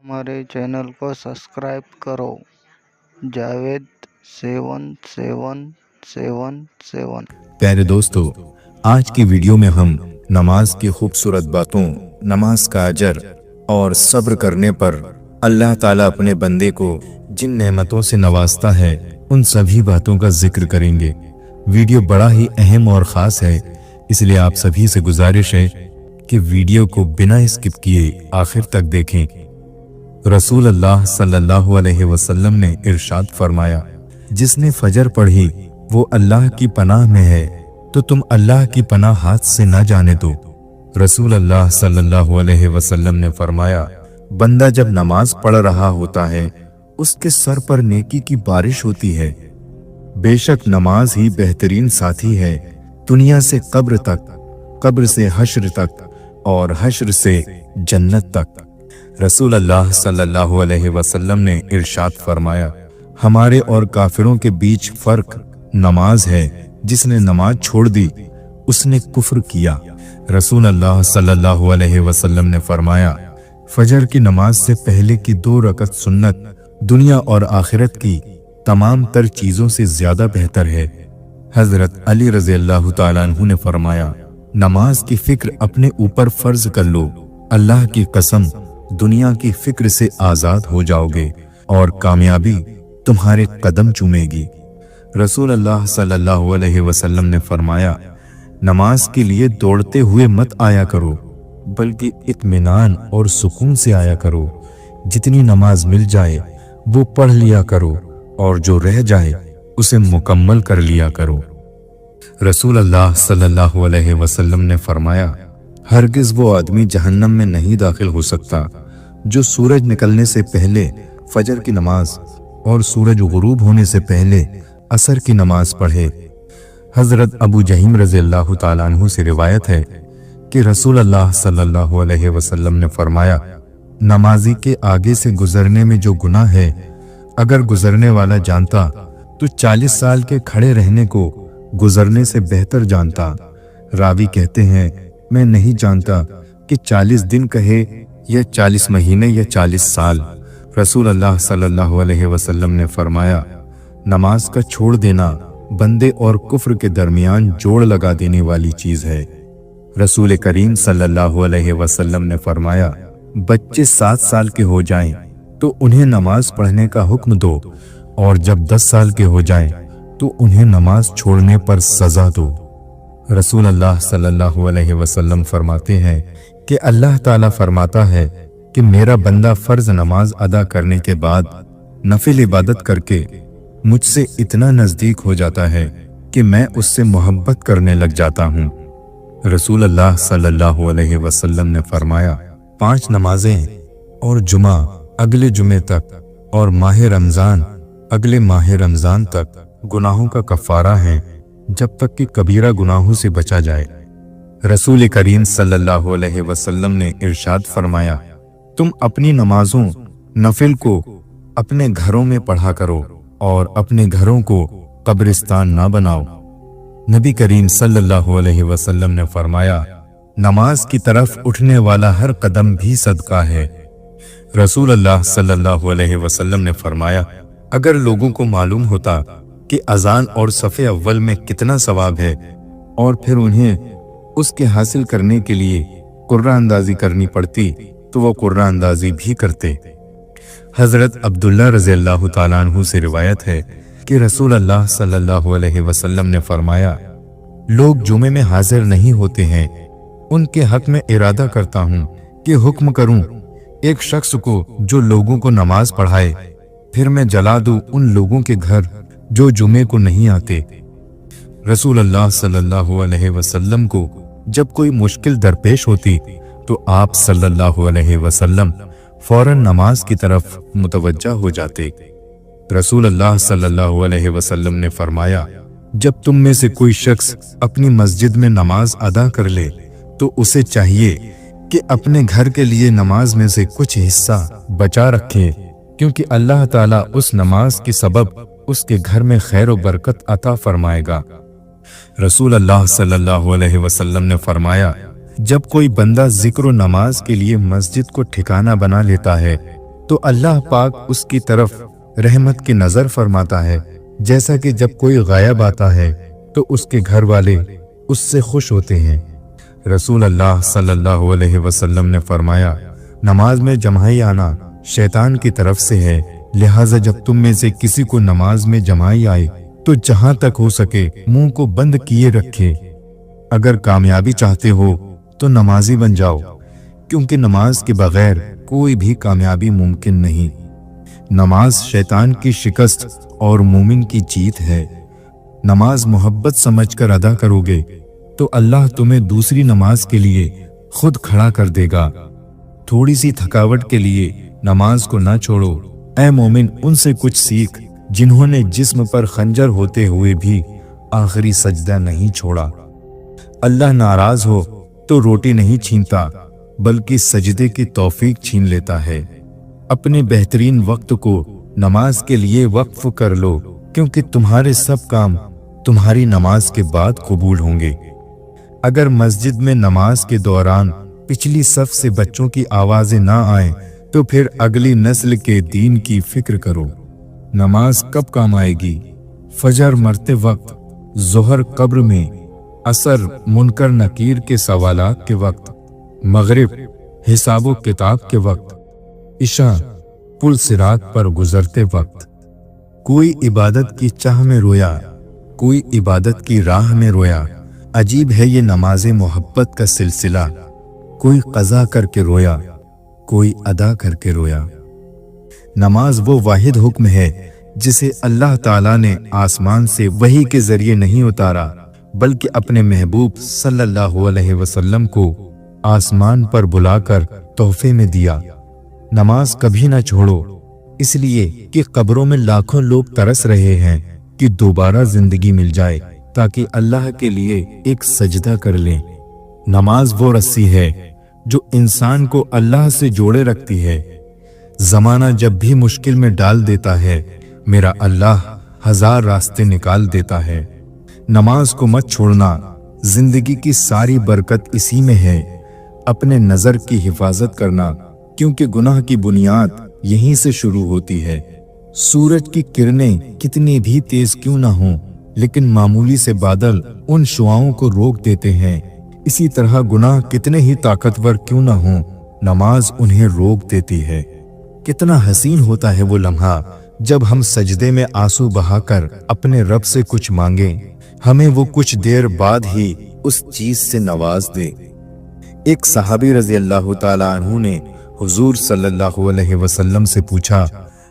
हमारे चैनल को सब्सक्राइब करो। जावेद 7777। प्यारे दोस्तों, आज की वीडियो में हम नमाज की खूबसूरत बातों, नमाज का अजर और सब्र करने पर अल्लाह ताला अपने बंदे को जिन नेमतों से नवाजता है उन सभी बातों का जिक्र करेंगे। वीडियो बड़ा ही अहम और ख़ास है, इसलिए आप सभी से गुजारिश है कि वीडियो को बिना स्किप किए आखिर तक देखें। रसूल अल्लाह सल्लल्लाहु अलैहि वसल्लम ने इरशाद फरमाया, जिसने फजर पढ़ी वो अल्लाह की पनाह में है, तो तुम अल्लाह की पनाह हाथ से ना जाने दो। रसूल अल्लाह सल्लल्लाहु अलैहि वसल्लम ने फरमाया, बंदा जब नमाज पढ़ रहा होता है उसके सर पर नेकी की बारिश होती है। बेशक नमाज ही बेहतरीन साथी है, दुनिया से कब्र तक, कब्र से हश्र तक और हश्र से जन्नत तक। रसूल अल्लाह सल्लल्लाहु अलैहि वसल्लम ने इरशाद फरमाया, हमारे और काफिरों के बीच फर्क नमाज है, जिसने नमाज छोड़ दी उसने कुफ्र किया। रसूल अल्लाह सल्लल्लाहु अलैहि वसल्लम ने फरमाया, फजर की नमाज से पहले की 2 रकत सुन्नत दुनिया और आखिरत की तमाम तर चीजों से ज्यादा बेहतर है। हजरत अली रज़ी अल्लाह तआला अन्हु ने फरमाया, नमाज की फिक्र अपने ऊपर फर्ज कर लो, अल्लाह की कसम दुनिया की फिक्र से आजाद हो जाओगे और कामयाबी तुम्हारे कदम चूमेगी। रसूल अल्लाह सल्लल्लाहु अलैहि वसल्लम ने फरमाया, नमाज के लिए दौड़ते हुए मत आया करो, बल्कि इत्मीनान और सुकून से आया करो। जितनी नमाज मिल जाए वो पढ़ लिया करो और जो रह जाए उसे मुकम्मल कर लिया करो। रसूल अल्लाह सल्लल्लाहु अलैहि वसल्लम ने फरमाया, हरगिज वो आदमी जहन्नम में नहीं दाखिल हो सकता जो सूरज निकलने से पहले फजर की नमाज और सूरज गुरूब होने से पहले असर की नमाज पढ़े। हजरत अबू जहीम रज़ी अल्लाह तआला अन्हु से रिवायत है कि रसूल अल्लाह सल्लल्लाहु अलैहि वसल्लम ने फरमाया, नमाजी के आगे से गुजरने में जो गुनाह है, अगर गुजरने वाला जानता तो 40 साल के खड़े रहने को गुजरने से बेहतर जानता। रावी कहते हैं, मैं नहीं जानता कि 40 दिन कहे या 40 महीने या 40 साल। रसूल अल्लाह सल्लल्लाहु अलैहि वसल्लम ने फरमाया, नमाज का छोड़ देना बंदे और कुफ्र के दरमियान जोड़ लगा देने वाली चीज है। रसूल करीम सल्लल्लाहु अलैहि वसल्लम ने फरमाया, बच्चे 7 साल के हो जाएं तो उन्हें नमाज पढ़ने का हुक्म दो, और जब 10 साल के हो जाएं तो उन्हें नमाज छोड़ने पर सजा दो। रसूल अल्लाह सल्लल्लाहु अलैहि वसल्लम फरमाते हैं कि अल्लाह ताला फरमाता है कि मेरा बंदा फर्ज नमाज अदा करने के बाद नफिल इबादत करके मुझसे इतना नजदीक हो जाता है कि मैं उससे मोहब्बत करने लग जाता हूँ। रसूल अल्लाह सल्लल्लाहु अलैहि वसल्लम ने फरमाया, 5 नमाजें और जुमा अगले जुमे तक और माह रमजान अगले माह रमजान तक गुनाहों का कफारा है, जब तक कि कबीरा गुनाहों से बचा जाए। रसूल करीम सल्लल्लाहु अलैहि वसल्लम ने इरशाद फरमाया, तुम अपनी नमाजों नफिल को अपने घरों में पढ़ा करो और अपने घरों को कब्रिस्तान ना बनाओ। नबी करीम सल्लल्लाहु अलैहि वसल्लम ने फरमाया, नमाज की तरफ उठने वाला हर कदम भी सदका है। रसूल अल्लाह सल्लल्लाहु अलैहि वसल्लम ने फरमाया, अगर लोगों को मालूम होता कि अजान और सफ़े अव्वल में कितना सवाब है और फिर उन्हें उसके हासिल करने के लिए कुर्रा अंदाजी करनी पड़ती तो वो कुर्रा अंदाजी भी करते। हजरत अब्दुल्ला रज़ी अल्लाह तआला अन्हु से रिवायत है कि रसूल अल्लाह सल्लल्लाहु अलैहि वसल्लम ने फरमाया, लोग जुमे में हाजिर नहीं होते हैं, उनके हक में इरादा करता हूँ कि हुक्म करूँ एक शख्स को जो लोगों को नमाज पढ़ाए, फिर मैं जला दूँ उन लोगों के घर जो जुमे को नहीं आते। रसूल अल्लाह सल्लल्लाहु अलैहि वसल्लम को जब कोई मुश्किल दरपेश होती तो आप सल्लल्लाहु अलैहि वसल्लम फौरन नमाज की तरफ मुतवज्जा हो जाते। रसूल अल्लाह सल्लल्लाहु अलैहि वसल्लम ने फरमाया, जब तुम में से कोई शख्स अपनी मस्जिद में नमाज अदा कर ले तो उसे चाहिए कि अपने घर के लिए नमाज में से कुछ हिस्सा बचा रखे, क्योंकि अल्लाह ताला उस नमाज के सबब उसके घर में खैर व बरकत अता फरमाएगा। रसूल अल्लाह सल्लल्लाहु अलैहि वसल्लम ने फरमाया, जब कोई बंदा जिक्र व नमाज के लिए मस्जिद को ठिकाना बना लेता है تو अल्लाह पाक उसकी तरफ रहमत की नजर फरमाता है, जैसा कि जब कोई गायब आता है तो उसके घर वाले उससे खुश होते हैं। रसूल अल्लाह सल्लल्लाहु अलैहि वसल्लम ने फरमाया, नमाज में जमाई आना शैतान की तरफ से है, लिहाजा जब तुम में से किसी को नमाज में जमाई आए तो जहां तक हो सके मुंह को बंद किए रखे। अगर कामयाबी चाहते हो तो नमाजी बन जाओ, क्योंकि नमाज के बगैर कोई भी कामयाबी मुमकिन नहीं। नमाज शैतान की शिकस्त और मोमिन की जीत है। नमाज मोहब्बत समझकर अदा करोगे तो अल्लाह तुम्हें दूसरी नमाज के लिए खुद खड़ा कर देगा। थोड़ी सी थकावट के लिए नमाज को ना छोड़ो। ऐ मोमिन, उनसे कुछ सीख जिन्होंने जिस्म पर खंजर होते हुए भी आखिरी सजदा नहीं छोड़ा। अल्लाह नाराज हो तो रोटी नहीं छीनता, बल्कि सजदे की तौफीक छीन लेता है। अपने बेहतरीन वक्त को नमाज के लिए वक्फ कर लो, क्योंकि तुम्हारे सब काम तुम्हारी नमाज के बाद कबूल होंगे। अगर मस्जिद में नमाज के दौरान पिछली सफ से बच्चों की आवाजें ना आए तो फिर अगली नस्ल के दीन की फिक्र करो। नमाज कब काम आएगी? फजर मरते वक्त, जोहर कब्र में, असर मुनकर नकीर के सवालात के वक्त, मगरिब हिसाबो किताब के वक्त, इशा पुल सिरात पर गुजरते वक्त। कोई इबादत की चाह में रोया, कोई इबादत की राह में रोया। अजीब है ये नमाज़े मोहब्बत का सिलसिला। कोई कज़ा करके रोया, कोई अदा करके रोया। नमाज वो वाहिद हुक्म है जिसे अल्लाह ताला ने आसमान से वही के जरिए नहीं उतारा, बल्कि अपने महबूब सल्लल्लाहु अलैहि वसल्लम को आसमान पर बुलाकर तोहफे में दिया। नमाज कभी ना छोड़ो, इसलिए कि कब्रों में लाखों लोग तरस रहे हैं कि दोबारा जिंदगी मिल जाए ताकि अल्लाह के लिए एक सजदा कर लें। नमाज वो रस्सी है जो इंसान को अल्लाह से जोड़े रखती है। जमाना जब भी मुश्किल में डाल देता है, मेरा अल्लाह हजार रास्ते निकाल देता है। नमाज को मत छोड़ना, जिंदगी की सारी बरकत इसी में है। अपने नजर की हिफाजत करना, क्योंकि गुनाह की बुनियाद यहीं से शुरू होती है। सूरज की किरणें कितनी भी तेज क्यों ना हों, लेकिन मामूली से बादल उन शुआओं को रोक देते हैं। इसी तरह गुनाह कितने ही ताकतवर क्यों ना हों, नमाज उन्हें रोक देती है। कितना हसीन होता है वो लम्हा जब हम सजदे में आंसू बहाकर अपने रब से कुछ मांगे, हमें वो कुछ देर बाद ही उस चीज से नवाज दे। एक सहाबी रजी अल्लाह ताला अन्हु ने हुजूर सल्लल्लाहु अलैहि वसल्लम से पूछा,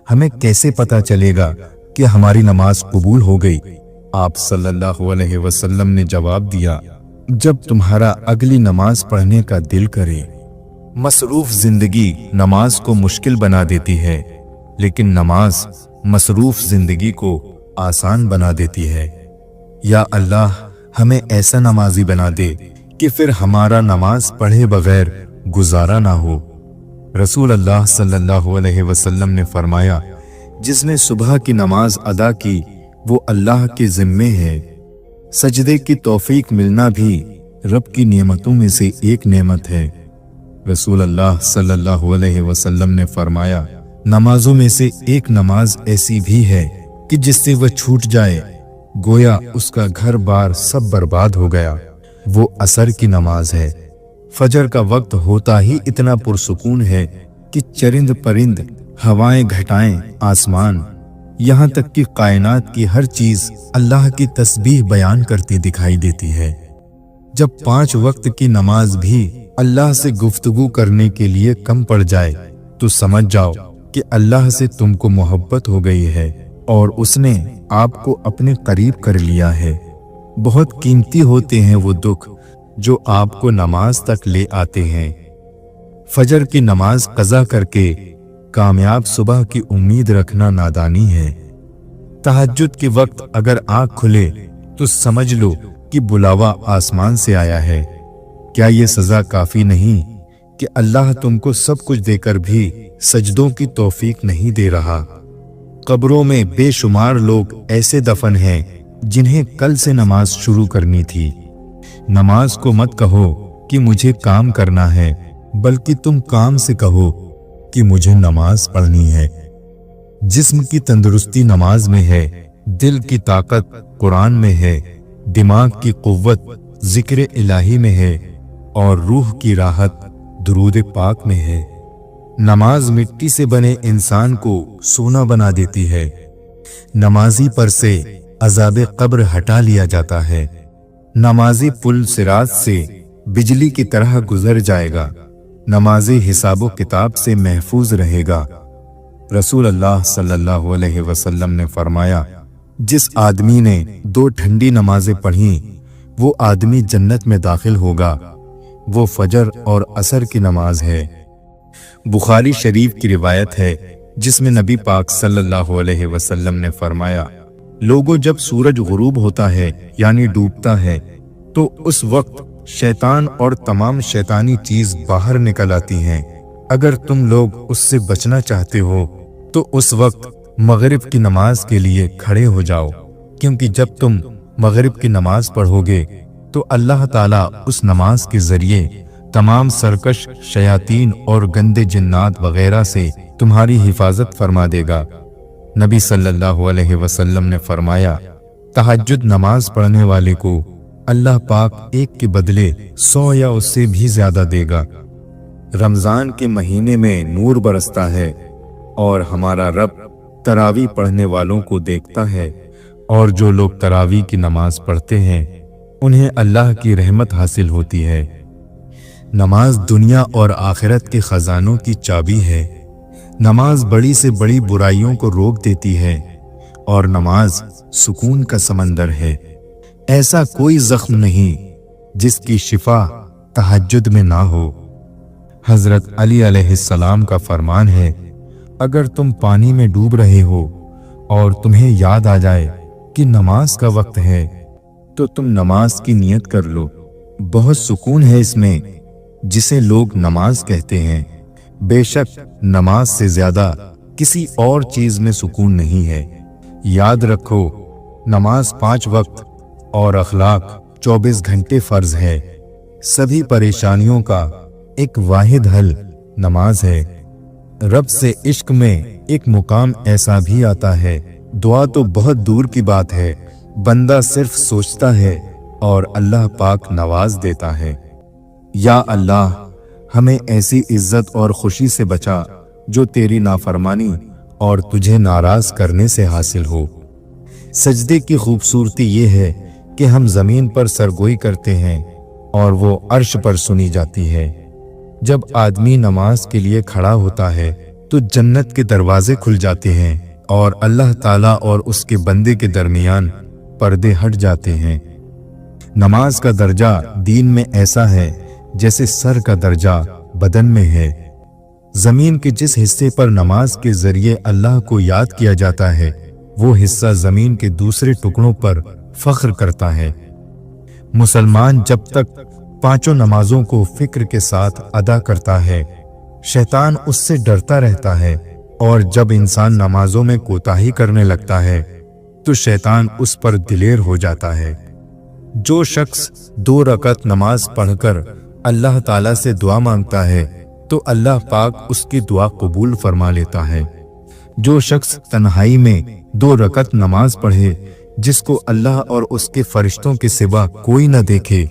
हमें कैसे पता चलेगा कि हमारी नमाज कबूल हो गई? आप सल्लल्लाहु अलैहि वसल्लम ने जवाब दिया, जब तुम्हारा अगली नमाज पढ़ने का दिल करे। मसरूफ जिंदगी नमाज को मुश्किल बना देती है, लेकिन नमाज मसरूफ जिंदगी को आसान बना देती है। या अल्लाह, हमें ऐसा नमाजी बना दे कि फिर हमारा नमाज पढ़े बगैर गुजारा ना हो। रसूल अल्लाह सल्लल्लाहु अलैहि वसल्लम ने फरमाया, जिसने सुबह की नमाज अदा की वो अल्लाह के जिम्मे है। सजदे की तौफीक मिलना भी रब की नेमतों में से एक नेमत है। रसूल अल्लाह सल्लल्लाहु अलैहि वसल्लम ने फरमाया, नमाजों में से एक नमाज ऐसी भी है कि जिससे वह छूट जाए गोया उसका घर बार सब बर्बाद हो गया। वो असर की नमाज है। फजर का वक्त होता ही इतना पुरसुकून है कि चरिंद परिंद, हवाएं, घटाएं, आसमान, यहाँ तक कि कायनात की हर चीज अल्लाह की तस्बीह बयान करती दिखाई देती है। जब 5 वक्त की नमाज भी अल्लाह से गुफ्तगू करने के लिए कम पड़ जाए तो समझ जाओ कि अल्लाह से तुमको मोहब्बत हो गई है और उसने आपको अपने करीब कर लिया है। बहुत कीमती होते हैं वो दुख जो आपको नमाज तक ले आते हैं। फजर की नमाज कज़ा करके कामयाब सुबह की उम्मीद रखना नादानी है। तहज्जुद के वक्त अगर आँख खुले तो समझ लो कि बुलावा आसमान से आया है। क्या ये सजा काफी नहीं कि अल्लाह तुमको सब कुछ देकर भी सजदों की तौफीक नहीं दे रहा? कब्रों में बेशुमार लोग ऐसे दफन हैं जिन्हें कल से नमाज शुरू करनी थी। नमाज को मत कहो कि मुझे काम करना है, बल्कि तुम काम से कहो कि मुझे नमाज पढ़नी है। जिस्म की तंदुरुस्ती नमाज में है, दिल की ताकत कुरान में है, दिमाग की कुव्वत जिक्र इलाही में है और रूह की राहत दुरूद पाक में है। नमाज मिट्टी से बने इंसान को सोना बना देती है। नमाजी पर से अजाब कब्र हटा लिया जाता है। नमाजी पुल सिरात से बिजली की तरह गुजर जाएगा। नमाजी हिसाबो किताब से महफूज रहेगा। रसूल अल्लाह सल्लल्लाहु अलैहि वसल्लम ने फरमाया, जिस आदमी ने 2 ठंडी नमाजें पढ़ी वो आदमी जन्नत में दाखिल होगा। वो फजर और असर की नमाज है। बुखारी शरीफ की रिवायत है जिसमें नबी पाक सल्लल्लाहु अलैहि वसल्लम ने फरमाया, लोगों जब सूरज गुरूब होता है यानी डूबता है तो उस वक्त शैतान और तमाम शैतानी चीज बाहर निकल आती हैं। अगर तुम लोग उससे बचना चाहते हो तो उस वक्त मगरिब की नमाज के लिए खड़े हो जाओ, क्योंकि जब तुम मगरिब की नमाज पढ़ोगे तो अल्लाह ताला उस नमाज के जरिए तमाम सरकश शयातीन और गंदे जिन्नात वगैरह से तुम्हारी हिफाजत फरमा देगा। नबी सल्लल्लाहु अलैहि वसल्लम ने फरमाया, तहज्जुद नमाज पढ़ने वाले को अल्लाह पाक एक के बदले 100 या उससे भी ज्यादा देगा। रमजान के महीने में नूर बरसता है और हमारा रब तरावी पढ़ने वालों को देखता है, और जो लोग तरावी की नमाज पढ़ते हैं उन्हें अल्लाह की रहमत हासिल होती है। नमाज दुनिया और आखिरत के खजानों की चाबी है। नमाज बड़ी से बड़ी बुराइयों को रोक देती है और नमाज सुकून का समंदर है। ऐसा कोई जख्म नहीं जिसकी शिफा तहज्जुद में ना हो। हजरत अली अलैहिस्सलाम का फरमान है, अगर तुम पानी में डूब रहे हो और तुम्हें याद आ जाए कि नमाज का वक्त है तो तुम नमाज की नियत कर लो। बहुत सुकून है इसमें जिसे लोग नमाज कहते हैं। बेशक नमाज से ज्यादा किसी और चीज में सुकून नहीं है। याद रखो, नमाज 5 वक्त और अखलाक 24 घंटे फर्ज है। सभी परेशानियों का एक वाहिद हल नमाज है। रब से इश्क में एक मुकाम ऐसा भी आता है, दुआ तो बहुत दूर की बात है, बंदा सिर्फ सोचता है और अल्लाह पाक नवाज देता है। या अल्लाह, हमें ऐसी इज्जत और खुशी से बचा जो तेरी नाफरमानी और तुझे नाराज करने से हासिल हो। सजदे की खूबसूरती ये है कि हम जमीन पर सरगोई करते हैं और वो अर्श पर सुनी जाती है। जब आदमी नमाज के लिए खड़ा होता है तो जन्नत के दरवाजे खुल जाते हैं और अल्लाह ताला और उसके बंदे के दरमियान पर्दे हट जाते हैं। नमाज का दर्जा दीन में ऐसा है जैसे सर का दर्जा बदन में है। जमीन के जिस हिस्से पर नमाज के जरिए अल्लाह को याद किया जाता है वो हिस्सा जमीन के दूसरे टुकड़ों पर फख्र करता है। मुसलमान जब तक 5 नमाजों को फिक्र के साथ अदा करता है, शैतान उससे डरता रहता है, और जब इंसान नमाजों में कोताही करने लगता है तो शैतान उस पर दिलेर हो जाता है। जो शख्स 2 रकअत नमाज पढ़कर अल्लाह ताला से दुआ मांगता है तो अल्लाह पाक उसकी दुआ कबूल फरमा लेता है। जो शख्स तन्हाई में 2 रकअत नमाज पढ़े जिसको अल्लाह और उसके फरिश्तों के सिवा कोई न देखे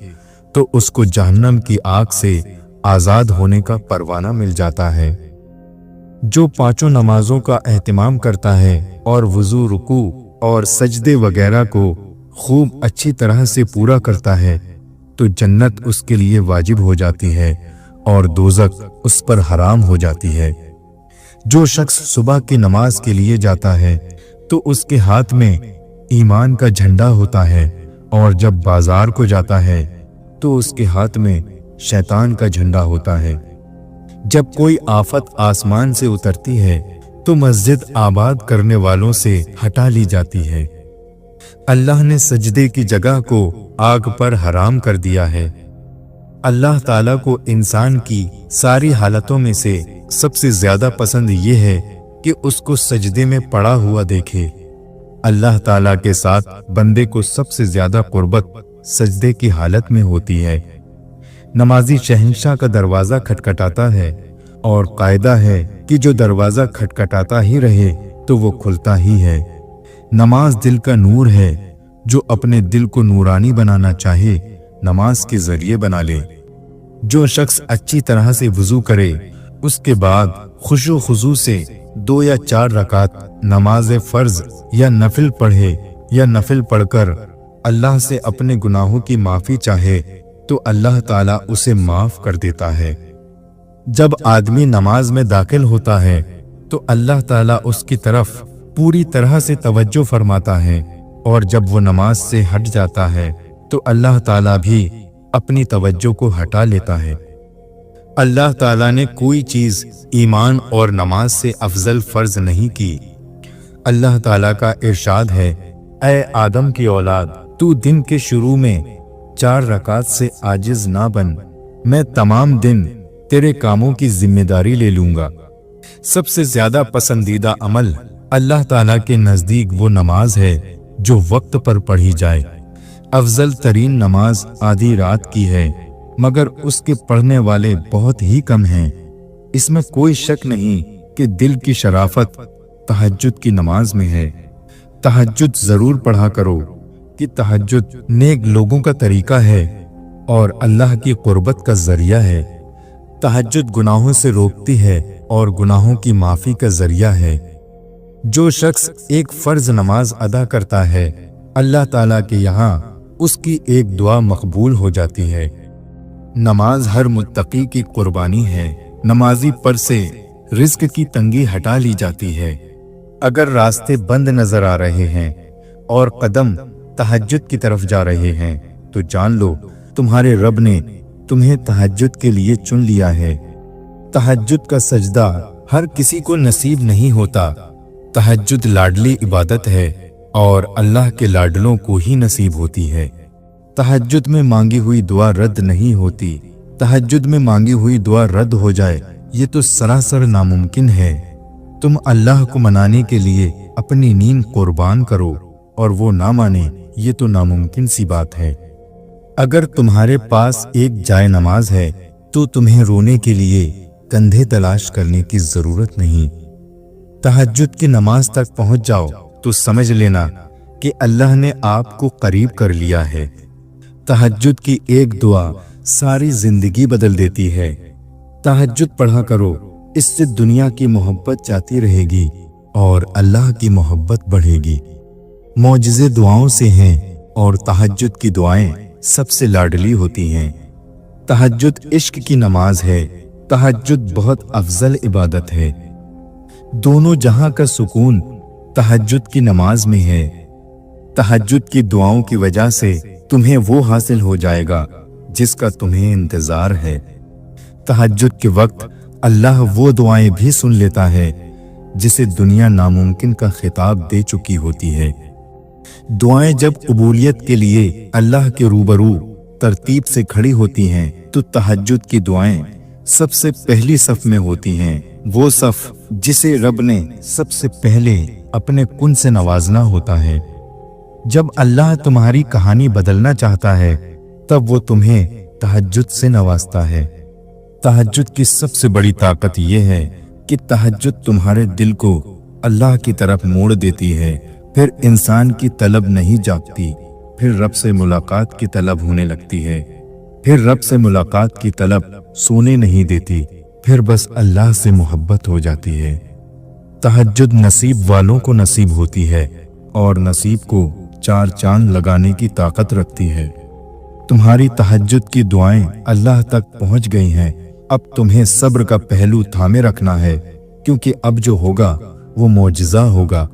तो उसको जहन्नम की आग से आजाद होने का परवाना मिल जाता है। जो 5 नमाजों का एहतिमाम करता है और वुजू, रुकू और सजदे वगैरह को खूब अच्छी तरह से पूरा करता है तो जन्नत उसके लिए वाजिब हो जाती है और दोज़ख उस पर हराम हो जाती है। जो शख्स सुबह की नमाज के लिए जाता है तो उसके हाथ में ईमान का झंडा होता है, और जब बाजार को जाता है तो उसके हाथ में शैतान का झंडा होता है। जब कोई आफत आसमान से उतरती है तो मस्जिद आबाद करने वालों से हटा ली जाती है। अल्लाह ने सजदे की जगह को आग पर हराम कर दिया है। अल्लाह ताला को इंसान की सारी हालतों में से सबसे ज्यादा पसंद ये है कि उसको सजदे में पड़ा हुआ देखे। अल्लाह ताला के साथ बंदे को सबसे ज्यादा कुर्बत सजदे की हालत में होती है। नमाजी शहंशाह का दरवाजा खटखटाता है और कायदा है कि जो दरवाज़ा खटखटाता ही रहे तो वो खुलता ही है। नमाज दिल का नूर है, जो अपने दिल को नूरानी बनाना चाहे नमाज के जरिए बना ले। जो शख्स अच्छी तरह से वुजू करे, उसके बाद खुशू खुजू से 2 या 4 रकात नमाज फ़र्ज या नफिल पढ़े या नफिल पढ़कर अल्लाह से अपने गुनाहों की माफ़ी चाहे तो अल्लाह ताला उसे माफ़ कर देता है। जब आदमी नमाज में दाखिल होता है तो अल्लाह ताला उसकी तरफ पूरी तरह से तवज्जो फरमाता है, और जब वो नमाज से हट जाता है तो अल्लाह ताला भी अपनी तवज्जो को हटा लेता है। अल्लाह ताला ने कोई चीज़ ईमान और नमाज से अफजल फर्ज नहीं की। अल्लाह ताला का इरशाद है, ऐ आदम की औलाद, तू दिन के शुरू में 4 रकात से आजिज ना बन, मैं तमाम दिन तेरे कामों की जिम्मेदारी ले लूंगा। सबसे ज्यादा पसंदीदा अमल अल्लाह ताला के नजदीक वो नमाज है जो वक्त पर पढ़ी जाए। अफजल तरीन नमाज आधी रात की है, मगर उसके पढ़ने वाले बहुत ही कम हैं। इसमें कोई शक नहीं कि दिल की शराफत तहज्जुद की नमाज में है। तहज्जुद जरूर पढ़ा करो कि तहज्जुद नेक लोगों का तरीका है और अल्लाह की कुर्बत का जरिया है। तहज्जुद गुनाहों से रोकती है और गुनाहों की माफ़ी का जरिया है। जो शख्स एक फ़र्ज नमाज अदा करता है, अल्लाह ताला के यहाँ उसकी एक दुआ मकबूल हो जाती है। नमाज हर मुत्तकी की कुर्बानी है। नमाजी पर से रिज़्क की तंगी हटा ली जाती है। अगर रास्ते बंद नजर आ रहे हैं और कदम तहज्जुद की तरफ जा रहे हैं तो जान लो तुम्हारे रब ने तुम्हें तहज्जुद के लिए चुन लिया है। तहज्जुद का सजदा हर किसी को नसीब नहीं होता। तहज्जुद लाडली इबादत है और अल्लाह के लाडलों को ही नसीब होती है। तहज्जुद में मांगी हुई दुआ रद्द नहीं होती। तहज्जुद में मांगी हुई दुआ रद्द हो जाए ये तो सरासर नामुमकिन है। तुम अल्लाह को मनाने के लिए अपनी नींद कुर्बान करो और वो ना माने ये तो नामुमकिन सी बात है। अगर तुम्हारे पास एक जाए नमाज है तो तुम्हें रोने के लिए कंधे तलाश करने की जरूरत नहीं। तहज्जुद की नमाज तक पहुंच जाओ तो समझ लेना कि अल्लाह ने आपको करीब कर लिया है। तहज्जुद की एक दुआ सारी जिंदगी बदल देती है। तहज्जुद पढ़ा करो, इससे दुनिया की मोहब्बत जाती रहेगी और अल्लाह की मोहब्बत बढ़ेगी। मौजिज़े दुआओं से हैं और तहज्जुद की दुआएं सबसे लाडली होती हैं। तहज्जुद इश्क की नमाज है। तहज्जुद बहुत अफजल इबादत है। दोनों जहां का सुकून तहज्जुद की नमाज में है। तहज्जुद की दुआओं की वजह से तुम्हें वो हासिल हो जाएगा जिसका तुम्हें इंतजार है। तहज्जुद के वक्त अल्लाह वो दुआएं भी सुन लेता है जिसे दुनिया नामुमकिन का खिताब दे चुकी होती है। दुआएं जब कबूलियत के लिए अल्लाह के रूबरू तरतीब से खड़ी होती हैं तो तहज्जुद की दुआएं सबसे पहली सफ में होती हैं। वो सफ जिसे रब ने सबसे पहले अपने कुन से नवाजना होता है। जब अल्लाह तुम्हारी कहानी बदलना चाहता है तब वो तुम्हें तहज्जुद से नवाजता है। तहज्जुद की सबसे बड़ी ताकत यह है कि तहज्जुद तुम्हारे दिल को अल्लाह की तरफ मोड़ देती है। फिर इंसान की तलब नहीं जागती, फिर रब से मुलाकात की तलब होने लगती है। फिर रब से मुलाकात की तलब सोने नहीं देती, फिर बस अल्लाह से मोहब्बत हो जाती है। तहज्जुद नसीब वालों को नसीब होती है और नसीब को 4 चांद लगाने की ताकत रखती है। तुम्हारी तहज्जुद की दुआएं अल्लाह तक पहुंच गई हैं। अब तुम्हें सब्र का पहलू थामे रखना है, क्योंकि अब जो होगा वो मौजिज़ा होगा।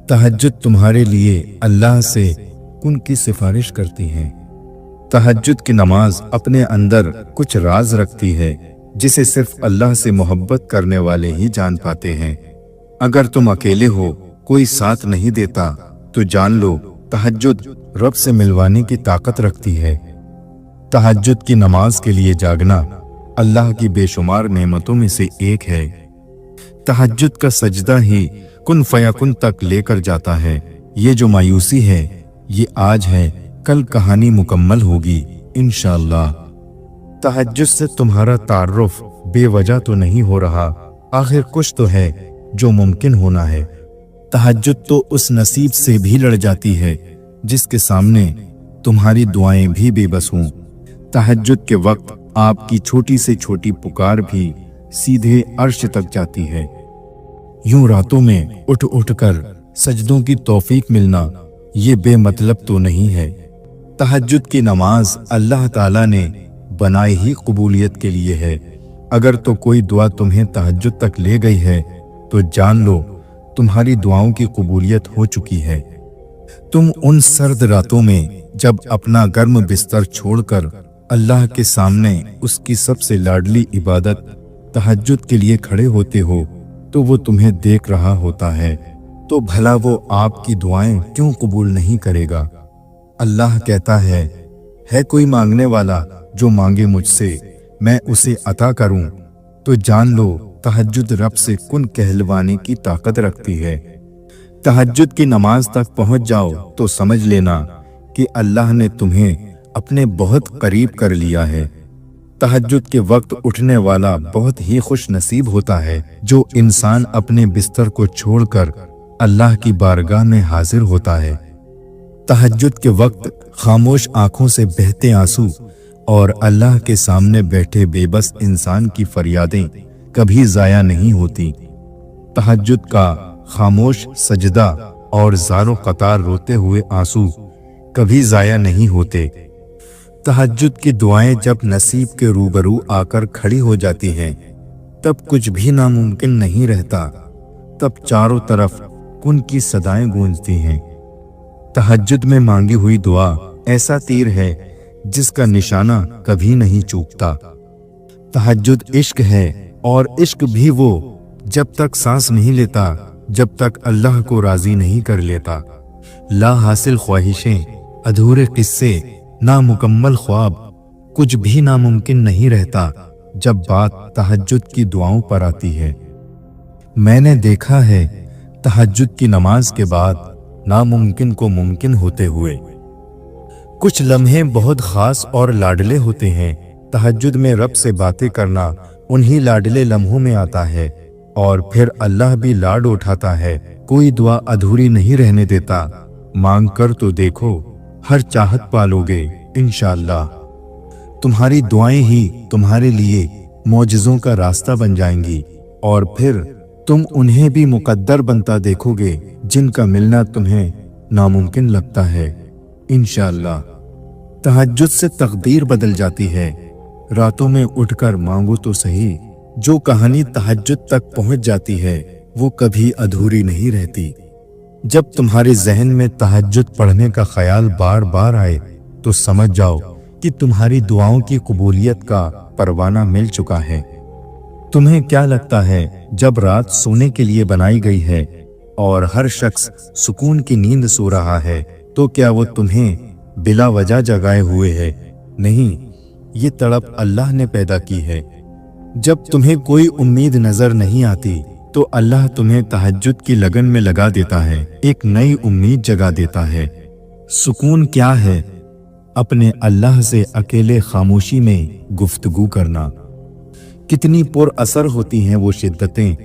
तहज्जुद तुम्हारे लिए अल्लाह से कुन की सिफारिश करती है। तहज्जुद की नमाज अपने अंदर कुछ राज रखती है जिसे सिर्फ अल्लाह से मोहब्बत करने वाले ही जान पाते हैं। अगर तुम अकेले हो, कोई साथ नहीं देता, तो जान लो तहज्जुद रब से मिलवाने की ताकत रखती है। तहज्जुद की नमाज के लिए जागना अल्लाह की बेशुमार नेमतों में से एक है। तहज्जुद का सजदा ही कुन फयाकुन तक लेकर जाता है। ये जो मायूसी है ये आज है, कल कहानी मुकम्मल होगी इंशाअल्लाह। तहज्जुद से तुम्हारा तारुफ बेवजह तो नहीं हो रहा, आखिर कुछ तो है जो मुमकिन होना है। तहज्जुद तो उस नसीब से भी लड़ जाती है जिसके सामने तुम्हारी दुआएं भी बेबस हों। तहज्जुद के वक्त आपकी छोटी से छोटी पुकार भी सीधे अर्श तक जाती है। यूं रातों में उठ उठ कर सजदों की तौफीक मिलना ये बेमतलब तो नहीं है। तहज्जुद की नमाज अल्लाह ताला ने बनाई ही कबूलियत के लिए है। अगर तो कोई दुआ तुम्हें तहज्जुद तक ले गई है तो जान लो तुम्हारी दुआओं की कबूलियत हो चुकी है। तुम उन सर्द रातों में जब अपना गर्म बिस्तर छोड़कर अल्लाह के सामने उसकी सबसे लाडली इबादत तहज्जुद के लिए खड़े होते हो तो वो तुम्हें देख रहा होता है, तो भला वो आपकी दुआएं क्यों कबूल नहीं करेगा। अल्लाह कहता है कोई मांगने वाला जो मांगे मुझसे मैं उसे अता करूं, तो जान लो तहज्जुद रब से कुन कहलवाने की ताकत रखती है। तहज्जुद की नमाज तक पहुंच जाओ तो समझ लेना कि अल्लाह ने तुम्हें अपने बहुत करीब कर लिया है। तहज्जुद के वक्त उठने वाला बहुत ही खुश नसीब होता है जो इंसान अपने बिस्तर को छोड़कर अल्लाह की बारगाह में हाजिर होता है। तहज्जुद के वक्त खामोश आंखों से बहते आंसू और अल्लाह के सामने बैठे बेबस इंसान की फरियादें कभी जाया नहीं होती। तहज्जुद का खामोश सजदा और ज़ारो कतार रोते हुए आंसू कभी जाया नहीं होते। तहज्जुद की दुआएं जब नसीब के रूबरू आकर खड़ी हो जाती हैं तब कुछ भी नामुमकिन नहीं रहता। तब चारों तरफ कुन की सदाएं गूंजती हैं। तहज्जुद में मांगी हुई दुआ ऐसा तीर है जिसका निशाना कभी नहीं चूकता। तहज्जुद इश्क है और इश्क भी वो जब तक सांस नहीं लेता जब तक अल्लाह को राजी नहीं कर लेता। ला हासिल ख्वाहिशें, अधूरे किस्से, नामुकम्मल ख्वाब, कुछ भी नामुमकिन नहीं रहता जब बात तहज्जुद की दुआओं पर आती है। मैंने देखा है तहज्जुद की नमाज के बाद नामुमकिन को मुमकिन होते हुए। कुछ लम्हे बहुत खास और लाडले होते हैं। तहज्जुद में रब से बातें करना उन्हीं लाडले लम्हों में आता है और फिर अल्लाह भी लाड उठाता है। कोई दुआ अधूरी नहीं रहने देता। मांग कर तो देखो, हर चाहत पालोगे इंशाअल्लाह। तुम्हारी दुआएं ही तुम्हारे लिए मौजिज़ों का रास्ता बन जाएंगी और फिर तुम उन्हें भी मुकद्दर बनता देखोगे जिनका मिलना तुम्हें नामुमकिन लगता है इंशाअल्लाह। तहज्जुद से तकदीर बदल जाती है। रातों में उठकर मांगो तो सही। जो कहानी तहज्जुद तक पहुंच जाती है वो कभी अधूरी नहीं रहती। जब तुम्हारे जहन में तहज्जुद पढ़ने का ख्याल बार बार आए तो समझ जाओ कि तुम्हारी दुआओं की कबूलियत का परवाना मिल चुका है। तुम्हें क्या लगता है जब रात सोने के लिए बनाई गई है और हर शख्स सुकून की नींद सो रहा है तो क्या वो तुम्हें बिला वजह जगाए हुए है? नहीं, ये तड़प अल्लाह ने पैदा की है। जब तुम्हें कोई उम्मीद नजर नहीं आती तो अल्लाह तुम्हें तहज्जुद की लगन में लगा देता है, एक नई उम्मीद जगा देता है। सुकून क्या है? अपने अल्लाह से अकेले खामोशी में गुफ्तगू करना। कितनी पुर असर होती हैं वो शिद्दतें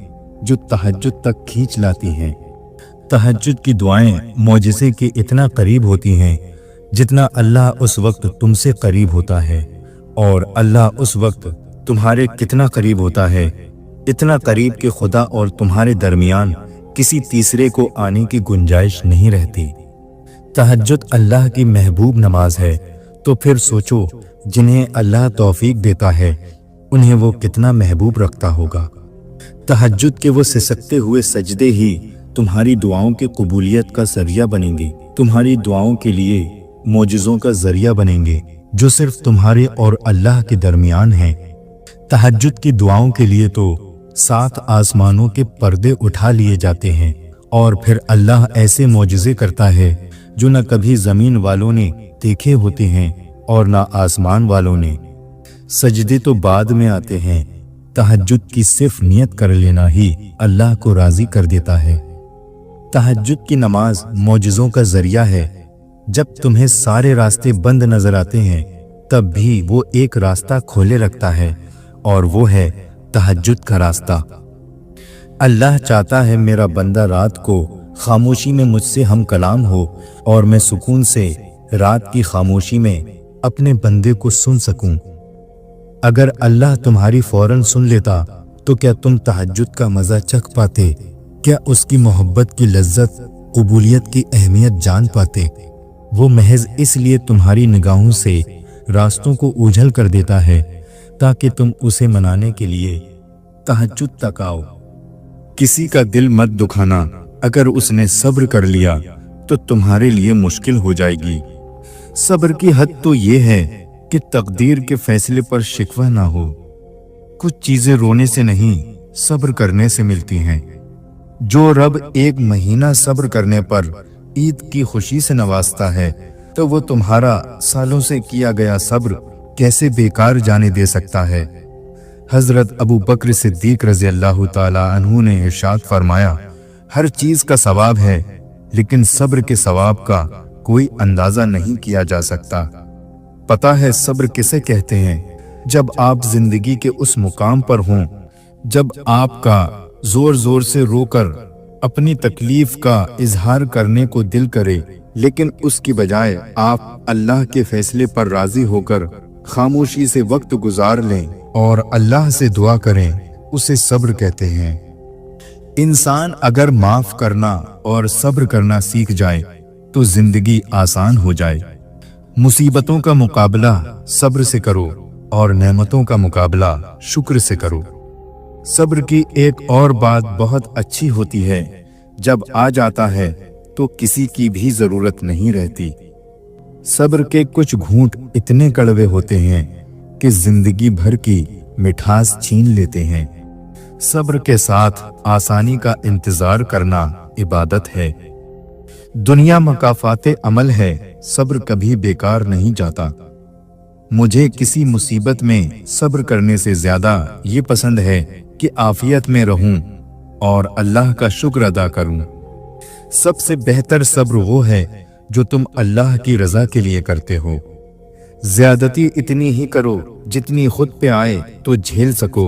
जो तहज्जुद तक खींच लाती हैं। तहज्जुद की दुआएं मौजिज़े के इतना करीब होती हैं जितना अल्लाह उस वक्त तुमसे करीब होता है, और अल्लाह उस वक्त तुम्हारे कितना करीब होता है, इतना करीब कि खुदा और तुम्हारे दरमियान किसी तीसरे को आने की गुंजाइश नहीं रहती। तहज्जुद अल्लाह की महबूब नमाज है, तो फिर सोचो जिन्हें अल्लाह तौफीक देता है उन्हें वो कितना महबूब रखता होगा। तहज्जुद के वो सिसकते हुए सजदे ही तुम्हारी दुआओं की कबूलियत का जरिया बनेंगे। तुम्हारी दुआओं के लिए मौजिज़ों का जरिया बनेंगे जो सिर्फ तुम्हारे और अल्लाह के दरमियान हैं। तहज्जुद की दुआओं के लिए तो 7 आसमानों के पर्दे उठा लिए जाते हैं और फिर अल्लाह ऐसे मौजिज़े करता है जो न कभी ज़मीन वालों ने देखे होते हैं और न आसमान वालों ने। सजदे तो बाद में आते हैं। तहज्जुद की सिर्फ नियत कर लेना ही अल्लाह को राज़ी कर देता है। तहज्जुद की नमाज मौजिज़ों का जरिया है। जब तुम्हें सारे रास्ते बंद नजर आते हैं तब भी वो एक रास्ता खोले रखता है और वो है तहज्जुद का रास्ता। अल्लाह चाहता है मेरा बंदा रात को खामोशी में मुझसे हम कलाम हो और मैं सुकून से रात की खामोशी में अपने बंदे को सुन सकूं। अगर अल्लाह तुम्हारी फौरन सुन लेता तो क्या तुम तहज्जुद का मज़ा चख पाते? क्या उसकी मोहब्बत की लज्जत, कबूलियत की अहमियत जान पाते? वो महज इसलिए तुम्हारी निगाहों से रास्तों को ओझल कर देता है ताकि तुम उसे मनाने के लिए तहज्जुद तक आओ। किसी का दिल मत दुखाना, अगर उसने सब्र कर लिया तो तुम्हारे लिए मुश्किल हो जाएगी। सब्र की हद तो ये है कि तकदीर के फैसले पर शिकवा ना हो। कुछ चीजें रोने से नहीं, सब्र करने से मिलती हैं। जो रब एक महीना सब्र करने पर ईद की खुशी से नवाजता है, तो वो तुम्हारा सालों से किया गया सब्र कैसे बेकार जाने दे सकता है। हजरत अबू बकर सिद्दीक रज़ी अल्लाह ताला अन्हु ने इरशाद फरमाया, हर चीज का सवाब है लेकिन सब्र के सवाब का कोई अंदाजा नहीं किया जा सकता। पता है सब्र किसे कहते हैं? जब आप जिंदगी के उस मुकाम पर हों जब आपका जोर जोर से रोकर अपनी तकलीफ का इजहार करने को दिल करे, लेकिन उसकी बजाय आप अल्लाह के फैसले पर राजी होकर खामोशी से वक्त गुजार लें और अल्लाह से दुआ करें, उसे सब्र कहते हैं। इंसान अगर माफ करना और सब्र करना सीख जाए तो जिंदगी आसान हो जाए। मुसीबतों का मुकाबला सब्र से करो और नेमतों का मुकाबला शुक्र से करो। सब्र की एक और बात बहुत अच्छी होती है, जब आ जाता है तो किसी की भी जरूरत नहीं रहती। सब्र के कुछ घूंट इतने कड़वे होते हैं कि जिंदगी भर की मिठास छीन लेते हैं। सब्र के साथ आसानी का इंतजार करना इबादत है। दुनिया मकाफाते अमल है, सब्र कभी बेकार नहीं जाता। मुझे किसी मुसीबत में सब्र करने से ज्यादा ये पसंद है कि आफियत में रहूं और अल्लाह का शुक्र अदा करूं। सबसे बेहतर सब्र वो है जो तुम अल्लाह की रजा के लिए करते हो। ज्यादती इतनी ही करो जितनी खुद पे आए तो झेल सको,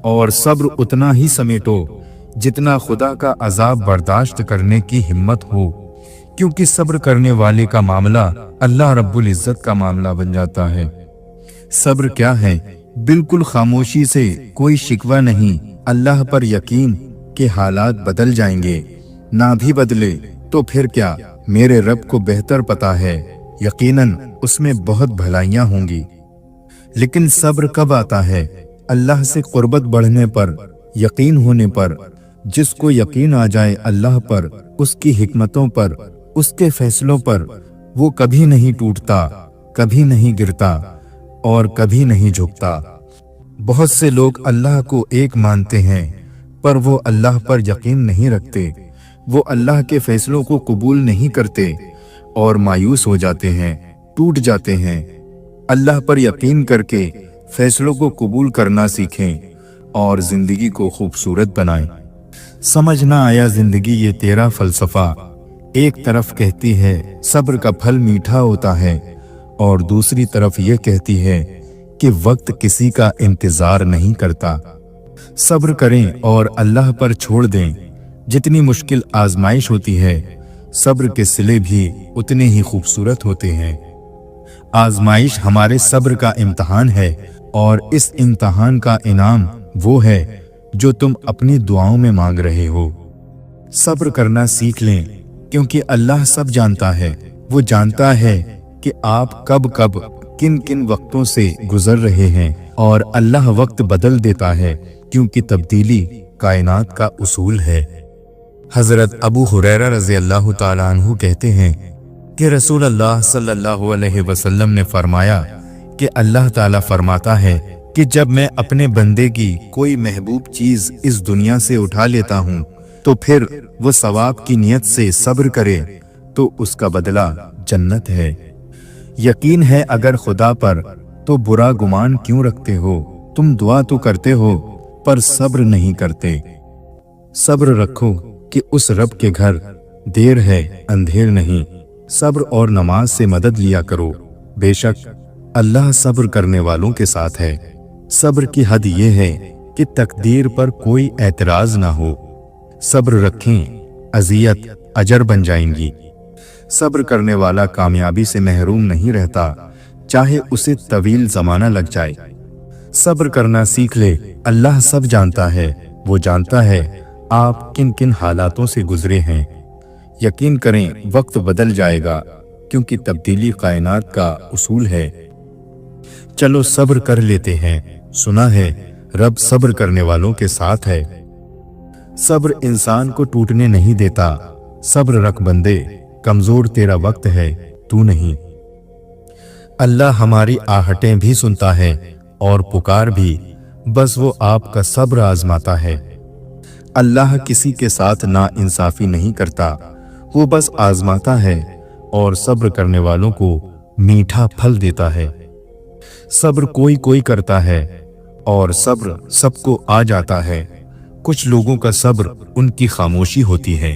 और सब्र उतना ही समेटो जितना खुदा का अजाब बर्दाश्त करने की हिम्मत हो, क्योंकि सब्र करने वाले का मामला अल्लाह रब्बुल इज्जत का मामला बन जाता है। सब्र क्या है? बिल्कुल खामोशी से कोई शिकवा नहीं, अल्लाह पर यकीन कि हालात बदल जाएंगे, ना भी बदले तो फिर क्या, मेरे रब को बेहतर पता है, यकीनन उसमें बहुत भलाइयां होंगी। लेकिन सब्र कब आता है? अल्लाह से कुर्बत बढ़ने पर, यकीन होने पर। जिसको यकीन आ जाए अल्लाह पर, उसकी हिकमतों पर, उसके फैसलों पर, वो कभी नहीं टूटता, कभी नहीं गिरता और कभी नहीं झुकता। बहुत से लोग अल्लाह को एक मानते हैं पर वो अल्लाह पर यकीन नहीं रखते। वो अल्लाह के फैसलों को कबूल नहीं करते और मायूस हो जाते हैं, टूट जाते हैं। अल्लाह पर यकीन करके फैसलों को कबूल करना सीखें और जिंदगी को खूबसूरत बनाएं। समझ ना आया जिंदगी ये तेरा फलसफा। एक तरफ कहती है सब्र का फल मीठा होता है और दूसरी तरफ ये कहती है कि वक्त किसी का इंतजार नहीं करता। सब्र करें और अल्लाह पर छोड़ दें। जितनी मुश्किल आजमाइश होती है, सब्र के सिले भी उतने ही खूबसूरत होते हैं। आजमाइश हमारे सब्र का इम्तिहान है और इस इम्तिहान का इनाम वो है जो तुम अपनी दुआओं में मांग रहे हो। सब्र करना सीख लें, क्योंकि अल्लाह सब जानता है। वो जानता है कि आप कब कब किन किन वक्तों से गुजर रहे हैं, और अल्लाह वक्त बदल देता है, क्योंकि तब्दीली कायनात का उसूल है। हजरत अबू हुरैरा रज़ी अल्लाह ताला अन्हु कहते हैं कि रसूल अल्लाह सल्लल्लाहु अलैहि वसल्लम ने फरमाया कि अल्लाह ताला फरमाता है कि जब मैं अपने बंदे की कोई महबूब चीज इस दुनिया से उठा लेता हूँ, तो फिर वो सवाब की नियत से सब्र करे तो उसका बदला जन्नत है। यकीन है अगर खुदा पर, तो बुरा गुमान क्यों रखते हो? तुम दुआ तो करते हो पर सब्र नहीं करते। सब्र रखो कि उस रब के घर देर है अंधेर नहीं। सब्र और नमाज से मदद लिया करो, बेशक अल्लाह सब्र करने वालों के साथ है। सब्र की हद ये है कि तकदीर पर कोई एतराज ना हो। सब्र रखें, अजियत अजर बन जाएंगी। सब्र करने वाला कामयाबी से महरूम नहीं रहता, चाहे उसे तवील जमाना लग जाए। सब्र करना सीख ले, अल्लाह सब जानता है। वो जानता है आप किन किन हालातों से गुजरे हैं। यकीन करें वक्त बदल जाएगा, क्योंकि तब्दीली कायनात का उसूल है। चलो सब्र कर लेते हैं, सुना है रब सब्र करने वालों के साथ है। सब्र इंसान को टूटने नहीं देता। सब्र रख बंदे, कमजोर तेरा वक्त है, तू नहीं। अल्लाह हमारी आहटें भी सुनता है और पुकार भी, बस वो आपका सब्र आजमाता है। अल्लाह किसी के साथ ना इंसाफी नहीं करता, वो बस आजमाता है और सब्र करने वालों को मीठा फल देता है। सब्र कोई कोई करता है और सब्र सबको आ जाता है। कुछ लोगों का सब्र उनकी खामोशी होती है।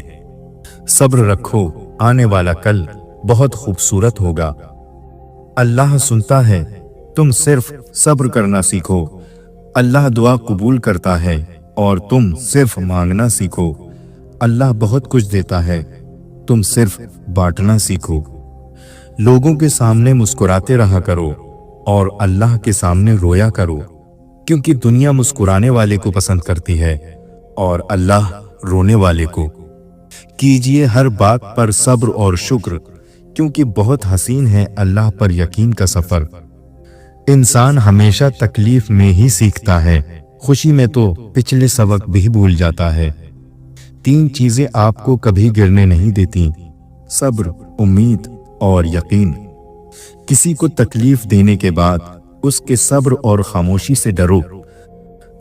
सब्र रखो, आने वाला कल बहुत खूबसूरत होगा। अल्लाह सुनता है, तुम सिर्फ सब्र करना सीखो। अल्लाह दुआ कबूल करता है और तुम सिर्फ मांगना सीखो। अल्लाह बहुत कुछ देता है, तुम सिर्फ बांटना सीखो। लोगों के सामने मुस्कुराते रहा करो और अल्लाह के सामने रोया करो, क्योंकि दुनिया मुस्कुराने वाले को पसंद करती है और अल्लाह रोने वाले को। कीजिए हर बात पर सब्र और शुक्र, क्योंकि बहुत हसीन है अल्लाह पर यकीन का सफर। इंसान हमेशा तकलीफ में ही सीखता है, खुशी में तो पिछले सबक भी भूल जाता है। 3 चीजें आपको कभी गिरने नहीं देती, सब्र, उम्मीद और यकीन। किसी को तकलीफ देने के बाद उसके सब्र और खामोशी से डरो।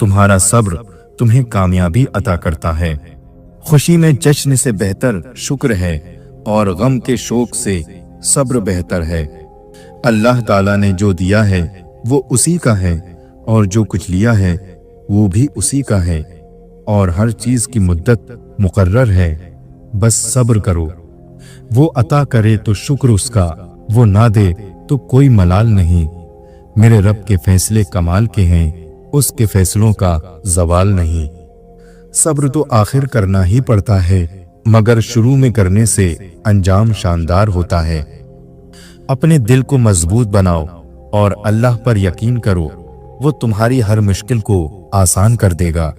तुम्हारा सब्र तुम्हें कामयाबी अता करता है। खुशी में जश्न से बेहतर शुक्र है और गम के शोक से सब्र बेहतर है। अल्लाह ताला ने जो दिया है वो उसी का है और जो कुछ लिया है वो भी उसी का है, और हर चीज की मुद्दत मुकर्रर है। बस सब्र करो। वो अता करे तो शुक्र उसका, वो ना दे तो कोई मलाल नहीं। मेरे रब के फैसले कमाल के हैं, उसके फैसलों का जवाल नहीं। सब्र तो आखिर करना ही पड़ता है, मगर शुरू में करने से अंजाम शानदार होता है। अपने दिल को मजबूत बनाओ और अल्लाह पर यकीन करो, वो तुम्हारी हर मुश्किल को आसान कर देगा।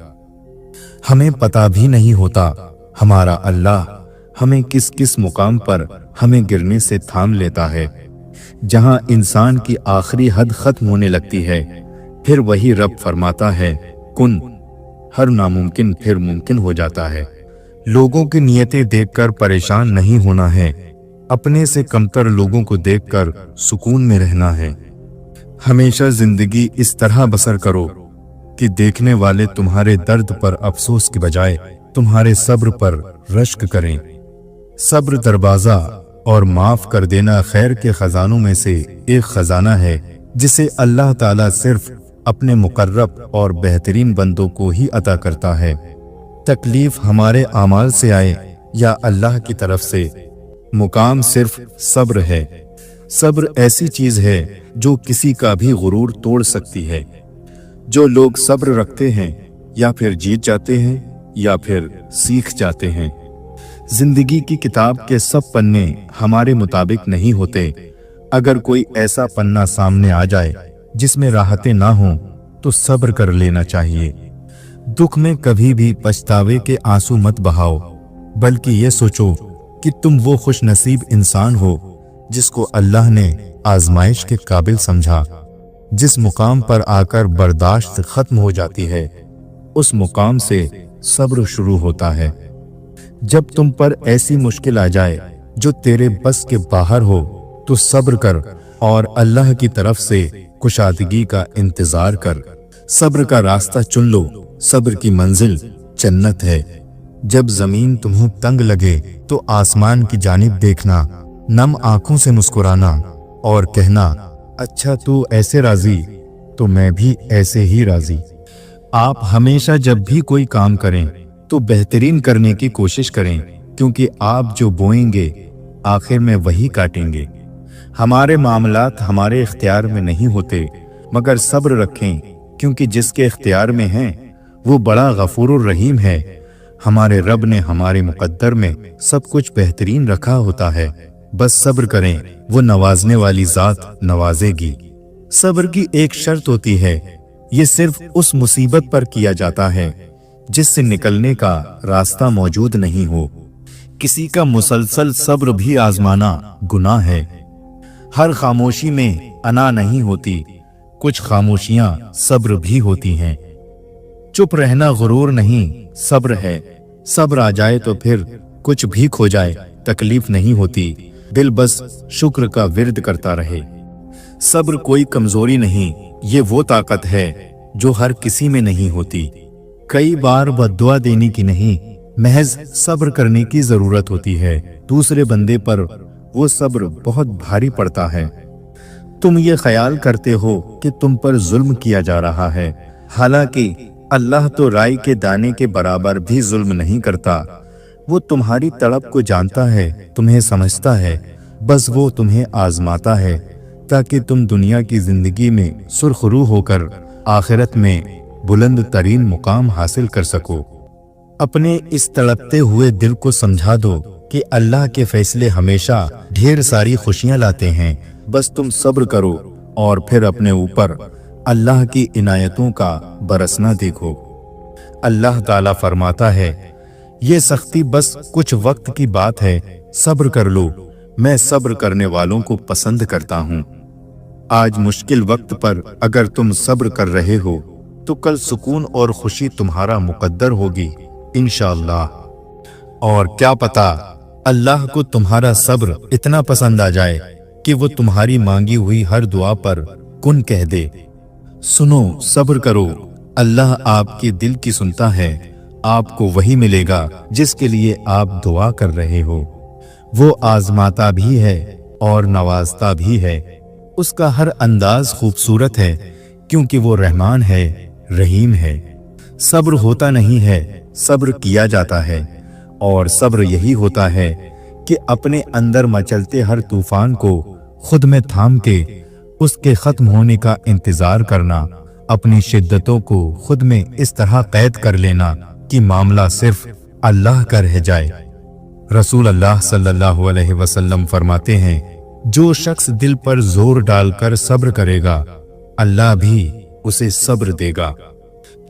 हमें पता भी नहीं होता हमारा अल्लाह हमें किस किस मुकाम पर हमें गिरने से थाम लेता है। जहां इंसान की आखिरी हद खत्म होने लगती है, फिर वही रब फरमाता है कुन, हर नामुमकिन फिर मुमकिन हो जाता है। लोगों की नियतें देखकर परेशान नहीं होना है, अपने से कमतर लोगों को देखकर सुकून में रहना है। हमेशा जिंदगी इस तरह बसर करो कि देखने वाले तुम्हारे दर्द पर अफसोस के बजाय तुम्हारे सब्र पर रश्क करें। सब्र दरवाजा और माफ कर देना खैर के खजानों में से एक खजाना है, जिसे अल्लाह ताला सिर्फ अपने मुकर्रब और बेहतरीन बंदों को ही अता करता है। तकलीफ हमारे आमाल से आए या अल्लाह की तरफ से, मुकाम सिर्फ सब्र है। सब्र ऐसी चीज है जो किसी का भी गुरूर तोड़ सकती है। जो लोग सब्र रखते हैं या फिर जीत जाते हैं या फिर सीख जाते हैं। जिंदगी की किताब के सब पन्ने हमारे मुताबिक नहीं होते। अगर कोई ऐसा पन्ना सामने आ जाए जिसमें राहतें ना हों, तो सब्र कर लेना चाहिए। दुख में कभी भी पछतावे के आंसू मत बहाओ, बल्कि ये सोचो कि तुम वो खुश नसीब इंसान हो जिसको अल्लाह ने आजमाइश के काबिल समझा। जिस मुकाम पर आकर बर्दाश्त खत्म हो जाती है, उस मुकाम से सब्र शुरू होता है। जब तुम पर ऐसी मुश्किल आ जाए जो तेरे बस के बाहर हो, तो सब्र कर और अल्लाह की तरफ से कुशादगी का इंतजार कर। सब्र का रास्ता चुन लो, सब्र की मंजिल जन्नत है। जब जमीन तुम्हें तंग लगे तो आसमान की जानिब देखना, नम आंखों से मुस्कुराना और कहना, अच्छा तू ऐसे राजी तो मैं भी ऐसे ही राजी। आप हमेशा जब भी कोई काम करें तो बेहतरीन करने की कोशिश करें, क्योंकि आप जो बोएंगे आखिर में वही काटेंगे। हमारे मामलात हमारे इख्तियार में नहीं होते, मगर सब्र रखें, क्योंकि जिसके इख्तियार में हैं वो बड़ा गफूरुर रहीम है। हमारे रब ने हमारे मुकद्दर में सब कुछ बेहतरीन रखा होता है। बस सब्र करें, वो नवाजने वाली जात नवाजेगी। सब्र की एक शर्त होती है, ये सिर्फ उस मुसीबत पर किया जाता है जिससे निकलने का रास्ता मौजूद नहीं हो। किसी का मुसलसल सब्र भी आजमाना गुनाह है। हर खामोशी में अना नहीं होती, कुछ खामोशियां सब्र भी होती हैं। चुप रहना गुरूर नहीं, सब्र है। सब्र आ जाए तो फिर कुछ भी खो जाए तकलीफ नहीं होती, दिल बस शुक्र का विर्द करता रहे। सब्र कोई कमजोरी नहीं, ये वो ताकत है जो हर किसी में नहीं होती। कई बार बद्दुआ देने की नहीं, महज सब्र करने की जरूरत होती है। दूसरे बंदे पर वो सब्र बहुत भारी पड़ता है। तुम ये ख्याल करते हो कि तुम पर जुल्म किया जा रहा है, हालांकि अल्लाह तो राई के दाने के बराबर भी जुल्म नहीं करता। वो तुम्हारी तड़प को जानता है, तुम्हें समझता है। बस वो तुम्हें आजमाता है ताकि तुम दुनिया की जिंदगी में सुरखरू होकर आखिरत में बुलंद तरीन मुकाम हासिल कर सको। अपने इस तड़पते हुए दिल को समझा दो कि अल्लाह के फैसले हमेशा ढेर सारी खुशियां लाते हैं। बस तुम सब्र करो और फिर अपने ऊपर अल्लाह की इनायतों का बरसना देखो। अल्लाह ताला फरमाता है, ये सख्ती बस कुछ वक्त की बात है, सब्र कर लो, मैं सब्र करने वालों को पसंद करता हूँ। आज मुश्किल वक्त पर अगर तुम सब्र कर रहे हो तो कल सुकून और खुशी तुम्हारा मुकद्दर होगी इंशाअल्लाह। और क्या पता अल्लाह को तुम्हारा सब्र इतना पसंद आ जाए कि वो तुम्हारी मांगी हुई हर दुआ पर कुन कह दे। सुनो, सब्र करो, अल्लाह आपके दिल की सुनता है। आपको वही मिलेगा जिसके लिए आप दुआ कर रहे हो। वो आजमाता भी है और नवाजता भी है। उसका हर अंदाज खूबसूरत है क्योंकि वो रहमान है, रहीम है। सब्र होता नहीं है, सब्र किया जाता है। और सब्र यही होता है कि अपने अंदर मचलते हर तूफान को खुद में थाम के उसके खत्म होने का इंतजार करना, अपनी शिद्दतों को खुद में इस तरह कैद कर लेना कि मामला सिर्फ अल्लाह का रह जाए। रसूल अल्लाह सल्लल्लाहु अलैहि वसल्लम फरमाते हैं, जो शख्स दिल पर जोर डालकर सब्र करेगा, अल्लाह भी उसे सब्र देगा।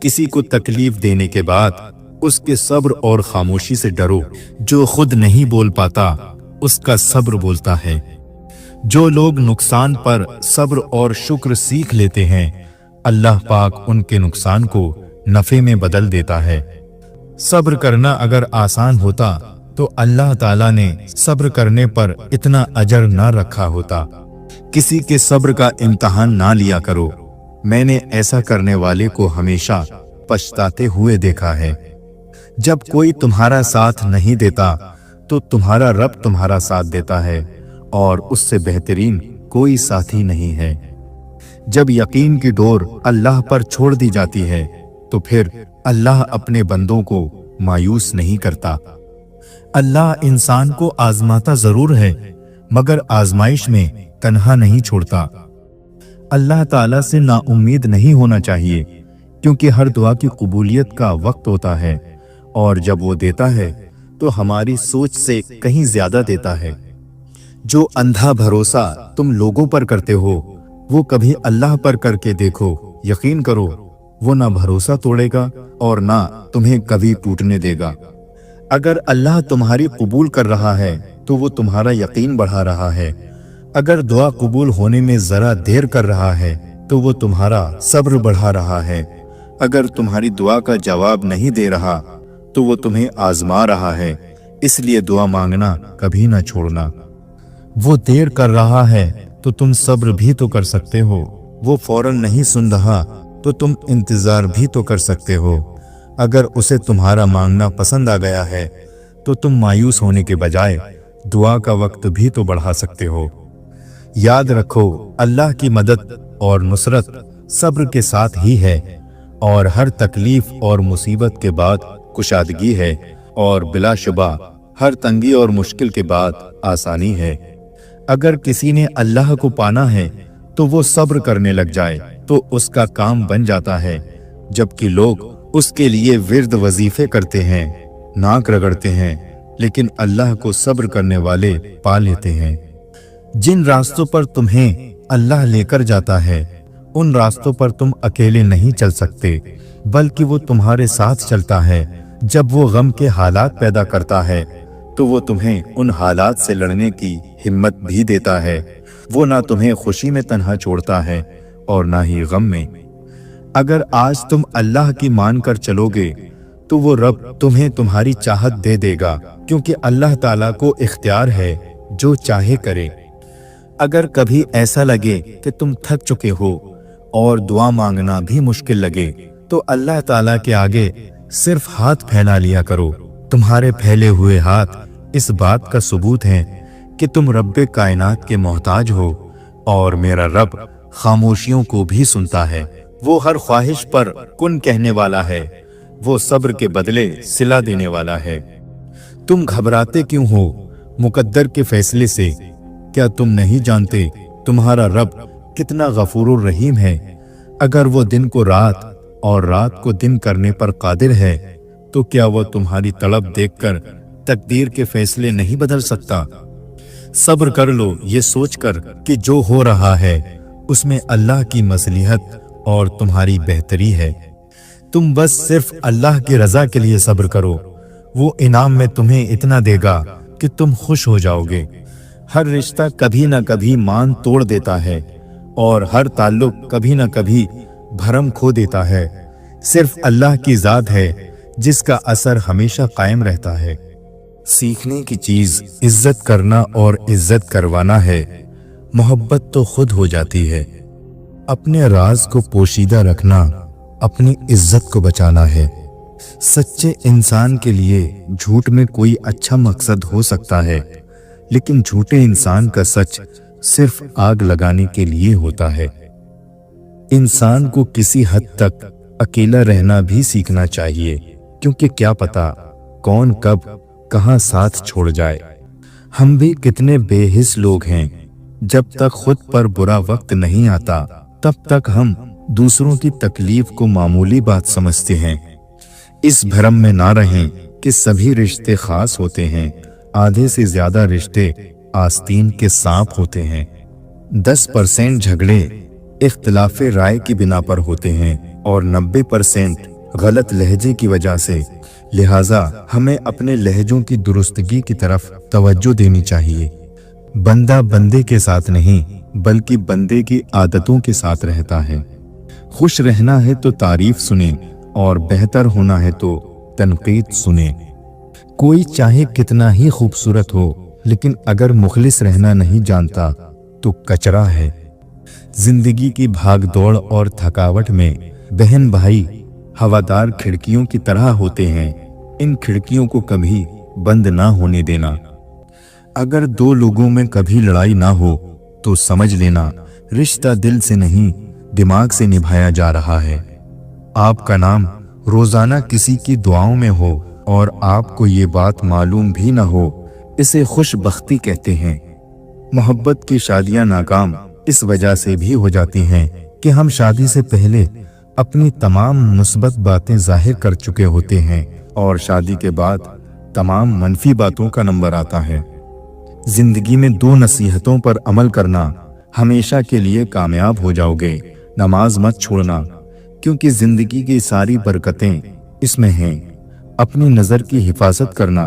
किसी को तकलीफ देने के बाद उसके सब्र और खामोशी से डरो। जो खुद नहीं बोल पाता उसका सब्र बोलता है। जो लोग नुकसान पर सब्र और शुक्र सीख लेते हैं, अल्लाह पाक उनके नुकसान को नफे में बदल देता है। सब्र करना अगर आसान होता तो अल्लाह ताला ने सब्र करने पर इतना अजर ना रखा होता। किसी के सब्र का इम्तिहान ना लिया करो। मैंने ऐसा करने वाले को हमेशा पछताते हुए देखा है। जब कोई तुम्हारा साथ नहीं देता तो तुम्हारा रब तुम्हारा साथ देता है और उससे बेहतरीन कोई साथी नहीं है। जब यकीन की डोर अल्लाह पर छोड़ दी जाती है तो फिर अल्लाह अपने बंदों को मायूस नहीं करता। अल्लाह इंसान को आजमाता जरूर है मगर आजमाइश में तन्हा नहीं छोड़ता। अल्लाह ताला से नाउम्मीद नहीं होना चाहिए क्योंकि हर दुआ की कबूलियत का वक्त होता है और जब वो देता है तो हमारी सोच से कहीं ज्यादा देता है। जो अंधा भरोसा तुम लोगों पर करते हो वो कभी अल्लाह पर करके देखो। यकीन करो वो ना भरोसा तोड़ेगा और ना तुम्हें कभी टूटने देगा। अगर अल्लाह तुम्हारी कबूल कर रहा है तो वो तुम्हारा यकीन बढ़ा रहा है। अगर दुआ कबूल होने में जरा देर कर रहा है तो वो तुम्हारा सब्र बढ़ा रहा है। अगर तुम्हारी दुआ का जवाब नहीं दे रहा तो वो तुम्हें आजमा रहा है। इसलिए दुआ मांगना कभी ना छोड़ना। वो देर कर रहा है तो तुम सब्र भी तो कर सकते हो। वो फौरन नहीं सुन रहा तो तुम इंतजार भी तो कर सकते हो। अगर उसे तुम्हारा मांगना पसंद आ गया है तो तुम मायूस होने के बजाय दुआ का वक्त भी तो बढ़ा सकते हो। याद रखो, अल्लाह की मदद और नुसरत सब्र के साथ ही है और हर तकलीफ और मुसीबत के बाद कुशादगी है और बिलाशुबा हर तंगी और मुश्किल के बाद आसानी है। अगर किसी ने अल्लाह को पाना है तो वो सब्र करने लग जाए तो उसका काम बन जाता है। जबकि लोग उसके लिए विर्द वजीफे करते हैं नाक रगड़ते हैं, लेकिन अल्लाह को सब्र करने वाले पा लेते हैं। जिन रास्तों पर तुम्हें अल्लाह लेकर जाता है, उन रास्तों पर तुम अकेले नहीं चल सकते, बल्कि वो तुम्हारे साथ चलता है। जब वो गम के हालात पैदा करता है तो वो तुम्हें उन हालात से लड़ने की हिम्मत भी देता है। वो ना तुम्हें खुशी में तन्हा छोड़ता है और ना ही गम में। अगर आज तुम अल्लाह की मान कर चलोगे तो वो रब तुम्हें तुम्हारी चाहत दे देगा, क्योंकि अल्लाह ताला को इख्तियार है, जो चाहे करे। अगर कभी ऐसा लगे कि तुम थक चुके हो और दुआ मांगना भी मुश्किल लगे, तो अल्लाह ताला के आगे सिर्फ हाथ फैला लिया करो। तुम्हारे फैले हुए हाथ इस बात का सबूत हैं कि तुम रब्बे कायनात के मोहताज हो, और मेरा रब खामोशियों को भी सुनता है। वो हर ख्वाहिश पर कुन कहने वाला है, वो सब्र के बदले सिला देने वाला है। तुम घबराते क्यों हो मुकद्दर के फैसले से? क्या तुम नहीं जानते तुम्हारा रब कितना गफूरुर रहीम है? अगर वो दिन को रात और रात को दिन करने पर कादिर है, तो क्या वो तुम्हारी तड़प देखकर तकदीर के फैसले नहीं बदल सकता? सब्र कर लो ये सोचकर कि जो हो रहा है उसमें अल्लाह की मसलिहत और तुम्हारी बेहतरी है। तुम बस सिर्फ अल्लाह की रजा के लिए सब्र करो। वो इनाम में तुम्हें इतना देगा कि तुम खुश हो जाओगे। हर रिश्ता कभी ना कभी मान तोड़ देता है, और हर ताल्लुक कभी ना कभी भरम खो देता है। सिर्फ अल्लाह की ज़ात है जिसका असर हमेशा कायम रहता है। सीखने की चीज इज्जत करना और इज्जत करवाना है। मोहब्बत तो खुद हो जाती है। अपने राज को पोशीदा रखना अपनी इज्जत को बचाना है। सच्चे इंसान के लिए झूठ में कोई अच्छा मकसद हो सकता है, लेकिन झूठे इंसान का सच सिर्फ आग लगाने के लिए होता है। इंसान को किसी हद तक अकेला रहना भी सीखना चाहिए, क्योंकि क्या पता कौन कब कहां साथ छोड़ जाए। हम भी कितने बेहिस लोग हैं। जब तक खुद पर बुरा वक्त नहीं आता, तब तक हम दूसरों की तकलीफ को मामूली बात समझते हैं। इस भ्रम में ना रहें कि सभी रिश्ते खास होते हैं। आधे से ज्यादा रिश्ते आस्तीन के सांप होते हैं। 10% झगड़े इख्तिलाफे राय की बिना पर होते हैं और 90% गलत लहजे की वजह से। लिहाजा हमें अपने लहजों की दुरुस्तगी की तरफ तवज्जो देनी चाहिए। बंदा बंदे के साथ नहीं, बल्कि बंदे की आदतों के साथ रहता है। खुश रहना है तो तारीफ सुने, और बेहतर होना है तो तनकीद सुने। कोई चाहे कितना ही खूबसूरत हो, लेकिन अगर मुखलिस रहना नहीं जानता तो कचरा है। जिंदगी की भागदौड़ और थकावट में बहन भाई हवादार खिड़कियों की तरह होते हैं। इन खिड़कियों को कभी बंद ना होने देना। अगर दो लोगों में कभी लड़ाई ना हो तो समझ लेना रिश्ता दिल से नहीं, दिमाग से निभाया जा रहा है। आपका नाम रोजाना किसी की दुआओं में हो और आपको ये बात मालूम भी ना हो, इसे खुशबख्ती कहते हैं। मोहब्बत की शादियां नाकाम इस वजह से भी हो जाती हैं कि हम शादी से पहले अपनी तमाम मुस्बत बातें जाहिर कर चुके होते हैं, और शादी के बाद तमाम मनफी बातों का नंबर आता है। जिंदगी में 2 नसीहतों पर अमल करना, हमेशा के लिए कामयाब हो जाओगे। नमाज मत छोड़ना, क्योंकि जिंदगी की सारी बरकतें इसमें हैं। अपनी नजर की हिफाजत करना,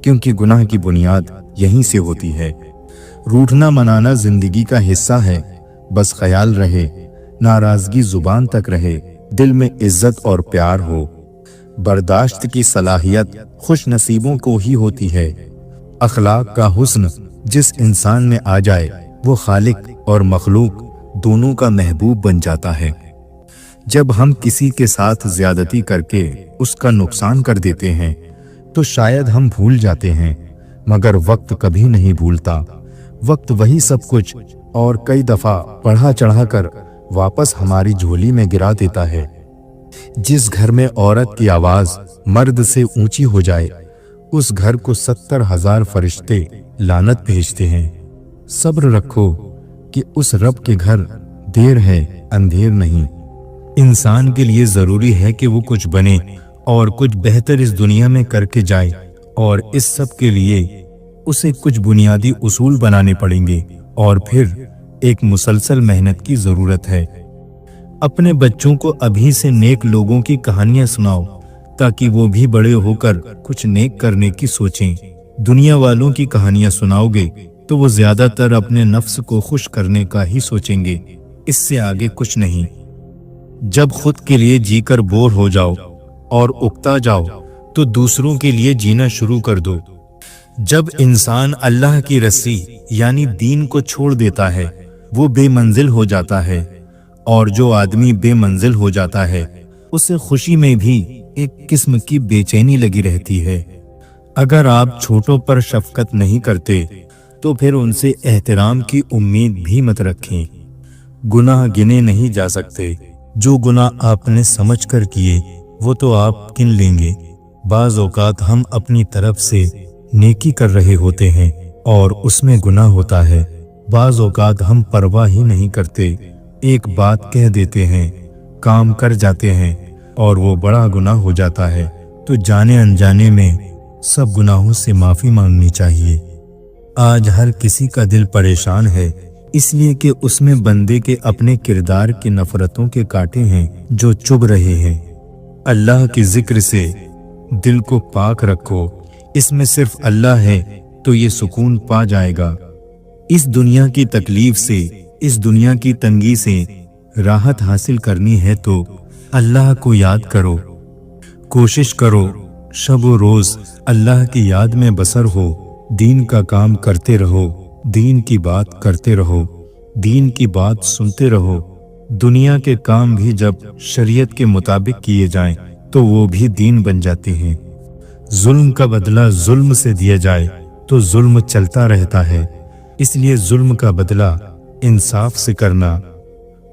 क्योंकि गुनाह की बुनियाद यहीं से होती है। रूठना मनाना जिंदगी का हिस्सा है। बस ख्याल रहे नाराजगी जुबान तक रहे, दिल में इज्जत और प्यार हो। बर्दाश्त की सलाहियत खुश नसीबों को ही होती है। अखलाक का हुस्न जिस इंसान में आ जाए, वो खालिक और मखलूक दोनों का महबूब बन जाता है। जब हम किसी के साथ ज्यादती करके उसका नुकसान कर देते हैं, तो शायद हम भूल जाते हैं, मगर वक्त कभी नहीं भूलता। वक्त वही सब कुछ और कई दफा बढ़ा चढ़ाकर वापस हमारी झोली में गिरा देता है। जिस घर में औरत की आवाज मर्द से ऊंची हो जाए, उस घर को 70,000 फरिश्ते लानत भेजते हैं। सब्र रखो कि उस रब के घर देर है, अंधेर नहीं। इंसान के लिए जरूरी है कि वो कुछ बने اور کچھ بہتر اس دنیا میں کر کے جائے، اور اس سب کے لیے اسے کچھ بنیادی اصول بنانے پڑیں گے، اور پھر ایک مسلسل محنت کی ضرورت ہے۔ اپنے بچوں کو ابھی سے نیک لوگوں کی کہانیاں سناؤ تاکہ وہ بھی بڑے ہو کر کچھ نیک کرنے کی سوچیں۔ دنیا والوں کی کہانیاں سناؤ گے تو وہ زیادہ تر اپنے نفس کو خوش کرنے کا ہی سوچیں گے، اس سے آگے کچھ نہیں۔ جب خود کے لیے جی کر بور ہو جاؤ اور اکتا جاؤ تو دوسروں کے لیے جینا شروع کر دو۔ جب انسان اللہ کی رسی یعنی دین کو چھوڑ دیتا ہے وہ بے منزل ہو جاتا ہے، اور جو آدمی بے منزل ہو جاتا ہے اسے خوشی میں بھی ایک قسم کی بے چینی لگی رہتی ہے۔ اگر آپ چھوٹوں پر شفقت نہیں کرتے تو پھر ان سے احترام کی امید بھی مت رکھیں۔ گناہ گنے نہیں جا سکتے، جو گناہ آپ نے سمجھ کر کیے وہ تو آپ گن لیں گے۔ بعض اوقات ہم اپنی طرف سے نیکی کر رہے ہوتے ہیں اور اس میں گناہ ہوتا ہے، بعض اوقات ہم پرواہ ہی نہیں کرتے، ایک بات کہہ دیتے ہیں، کام کر جاتے ہیں اور وہ بڑا گناہ ہو جاتا ہے، تو جانے انجانے میں سب گناہوں سے معافی مانگنی چاہیے۔ آج ہر کسی کا دل پریشان ہے، اس لیے کہ اس میں بندے کے اپنے کردار کی نفرتوں کے کانٹے ہیں جو چبھ رہے ہیں۔ اللہ کے ذکر سے دل کو پاک رکھو، اس میں صرف اللہ ہے تو یہ سکون پا جائے گا۔ اس دنیا کی تکلیف سے، اس دنیا کی تنگی سے راحت حاصل کرنی ہے تو اللہ کو یاد کرو، کوشش کرو شب و روز اللہ کی یاد میں بسر ہو، دین کا کام کرتے رہو، دین کی بات کرتے رہو، دین کی بات سنتے رہو۔ دنیا کے کام بھی جب شریعت کے مطابق کیے جائیں تو وہ بھی دین بن جاتے ہیں۔ ظلم کا بدلہ ظلم سے دیا جائے تو ظلم چلتا رہتا ہے، اس لیے ظلم کا بدلہ انصاف سے کرنا،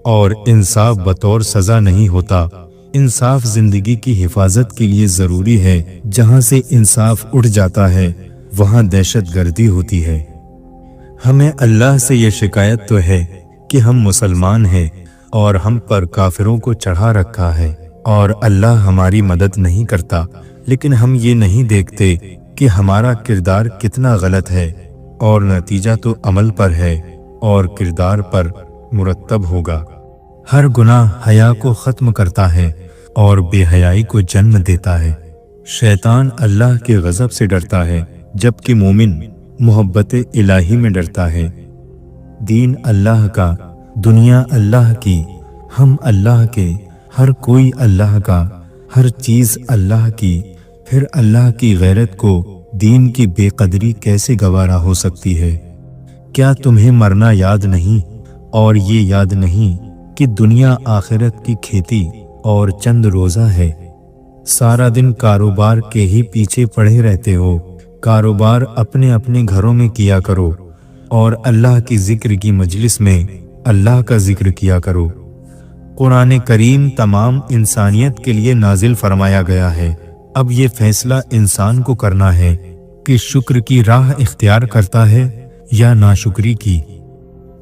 اور انصاف بطور سزا نہیں ہوتا۔ انصاف زندگی کی حفاظت کے لیے ضروری ہے، جہاں سے انصاف اٹھ جاتا ہے وہاں دہشت گردی ہوتی ہے۔ ہمیں اللہ سے یہ شکایت تو ہے کہ ہم مسلمان ہیں اور ہم پر کافروں کو چڑھا رکھا ہے اور اللہ ہماری مدد نہیں کرتا، لیکن ہم یہ نہیں دیکھتے کہ ہمارا کردار کتنا غلط ہے، اور نتیجہ تو عمل پر ہے اور کردار پر مرتب ہوگا۔ ہر گناہ حیا کو ختم کرتا ہے اور بے حیائی کو جنم دیتا ہے۔ شیطان اللہ کے غضب سے ڈرتا ہے جبکہ مومن محبت الہی میں ڈرتا ہے۔ دین اللہ کا، دنیا اللہ کی، ہم اللہ کے، ہر کوئی اللہ کا، ہر چیز اللہ کی، پھر اللہ کی غیرت کو دین کی بے قدری کیسے گوارا ہو سکتی ہے؟ کیا تمہیں مرنا یاد نہیں اور یہ یاد نہیں کہ دنیا آخرت کی کھیتی اور چند روزہ ہے؟ سارا دن کاروبار کے ہی پیچھے پڑے رہتے ہو، کاروبار اپنے اپنے گھروں میں کیا کرو اور اللہ کی ذکر کی مجلس میں اللہ کا ذکر کیا کرو۔ قرآن کریم تمام انسانیت کے لیے نازل فرمایا گیا ہے، اب یہ فیصلہ انسان کو کرنا ہے کہ شکر کی راہ اختیار کرتا ہے یا ناشکری کی۔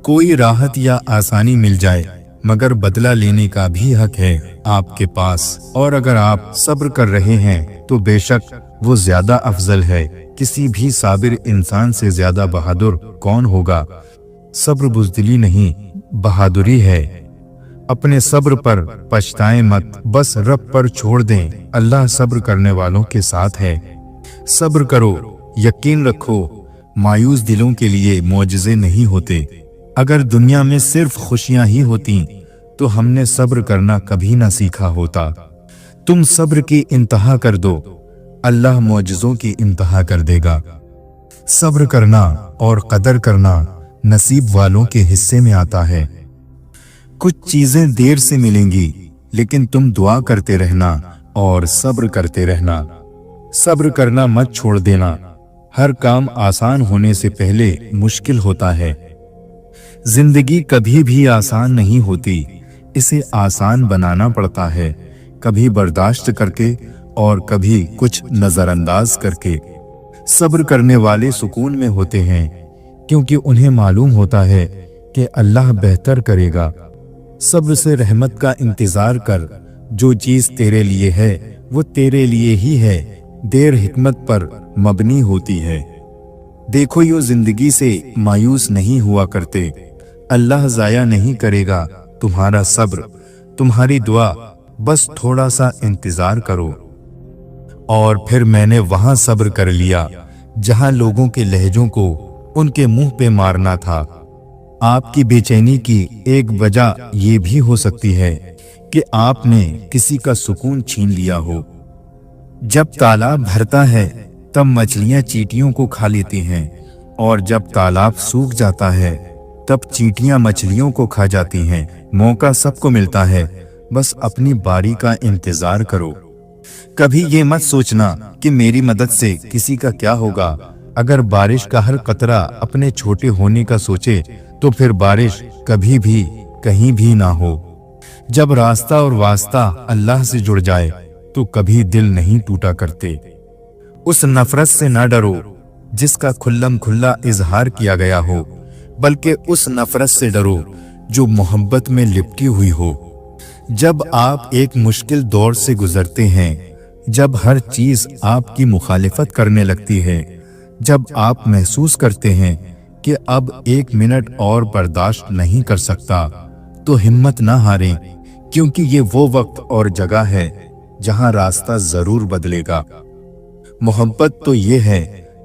کوئی راحت یا آسانی مل جائے مگر بدلہ لینے کا بھی حق ہے آپ کے پاس، اور اگر آپ صبر کر رہے ہیں تو بے شک وہ زیادہ افضل ہے۔ کسی بھی صابر انسان سے زیادہ بہادر کون ہوگا؟ صبر بزدلی نہیں، بہادری ہے۔ اپنے صبر پر پچھتائیں مت، بس رب پر چھوڑ دیں، اللہ صبر کرنے والوں کے ساتھ ہے۔ صبر کرو، یقین رکھو، مایوس دلوں کے لیے معجزے نہیں ہوتے۔ اگر دنیا میں صرف خوشیاں ہی ہوتیں تو ہم نے صبر کرنا کبھی نہ سیکھا ہوتا۔ تم صبر کی انتہا کر دو، اللہ معجزوں کی انتہا کر دے گا۔ صبر کرنا اور قدر کرنا نصیب والوں کے حصے میں آتا ہے۔ کچھ چیزیں دیر سے ملیں گی لیکن تم دعا کرتے رہنا اور صبر کرتے رہنا۔ صبر کرنا مت چھوڑ دینا، ہر کام آسان ہونے سے پہلے مشکل ہوتا ہے۔ زندگی کبھی بھی آسان نہیں ہوتی، اسے آسان بنانا پڑتا ہے، کبھی برداشت کر کے اور کبھی کچھ نظر انداز کر کے۔ صبر کرنے والے سکون میں ہوتے ہیں کیونکہ انہیں معلوم ہوتا ہے کہ اللہ بہتر کرے گا۔ صبر سے رحمت کا انتظار کر، جو چیز تیرے لیے ہے वो तेरे लिए ही है, देर हिकमत पर मबनी होती है। देखो यूं जिंदगी से मायूस नहीं हुआ करते, अल्लाह जाया नहीं करेगा तुम्हारा सब्र, तुम्हारी दुआ, बस थोड़ा सा इंतजार करो। और फिर मैंने वहां सब्र कर लिया जहां लोगों के लहजों को उनके मुंह पे मारना था। आपकी बेचैनी की एक वजह ये भी हो सकती है कि आपने किसी का सुकून छीन लिया हो। जब तालाब भरता है तब मछलियां चींटियों को खा लेती हैं, और जब तालाब सूख जाता है तब चींटियां मछलियों को खा जाती हैं। मौका सबको मिलता है, बस अपनी बारी का इंतजार करो। कभी ये मत सोचना कि मेरी मदद से किसी का क्या होगा। अगर बारिश का हर कतरा अपने छोटे होने का सोचे तो फिर बारिश कभी भी कहीं भी ना हो। जब रास्ता और वास्ता अल्लाह से जुड़ जाए तो कभी दिल नहीं टूटा करते। उस नफरत से ना डरो जिसका खुल्लम खुल्ला इजहार किया गया हो, बल्कि उस नफरत से डरो जो मोहब्बत में लिपटी हुई हो। जब आप एक मुश्किल दौर से गुजरते हैं, जब हर चीज आपकी मुखालिफत करने लगती है, जब आप महसूस करते हैं कि अब एक मिनट और बर्दाश्त नहीं कर सकता, तो हिम्मत ना हारें, क्योंकि ये वो वक्त और जगह है जहां रास्ता जरूर बदलेगा। मोहब्बत तो ये है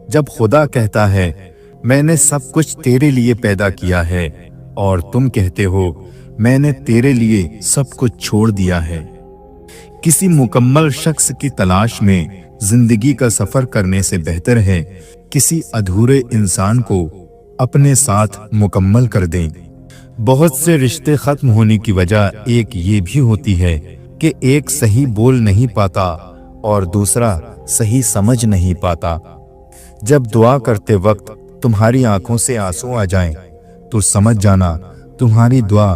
जब खुदा कहता है मैंने सब कुछ तेरे लिए पैदा किया है, और तुम कहते हो मैंने तेरे लिए सब कुछ छोड़ दिया है। किसी मुकम्मल शख्स की तलाश में जिंदगी का सफर करने से बेहतर है किसी अधूरे इंसान को अपने साथ मुकम्मल कर दें। बहुत से रिश्ते खत्म होने की वजह एक ये भी होती है कि एक सही बोल नहीं पाता और दूसरा सही समझ नहीं पाता। जब दुआ करते वक्त तुम्हारी आंखों से आंसू आ जाएं, तो समझ जाना तुम्हारी दुआ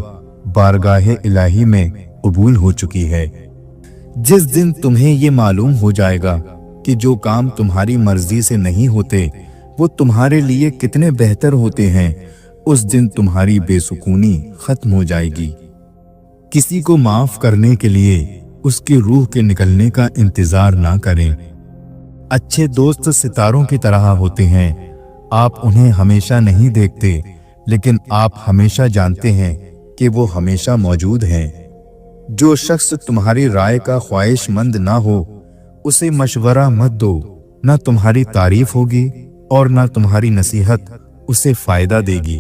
बारगाहे इलाही में कबूल हो चुकी है। जिस दिन तुम्हें ये मालूम हो जाएगा कि जो काम तुम्हारी मर्जी से नहीं होते वो तुम्हारे लिए कितने बेहतर होते हैं, उस दिन तुम्हारी बेसुकूनी खत्म हो जाएगी। किसी को माफ करने के लिए उसकी रूह के निकलने का इंतजार ना करें। अच्छे दोस्त सितारों की तरह होते हैं, आप उन्हें हमेशा नहीं देखते, लेकिन आप हमेशा जानते हैं कि वो हमेशा मौजूद हैं। जो शख्स तुम्हारी राय का ख्वाहिशमंद ना हो उसे मशवरा मत दो, ना तुम्हारी तारीफ होगी और ना तुम्हारी नसीहत उसे फायदा देगी।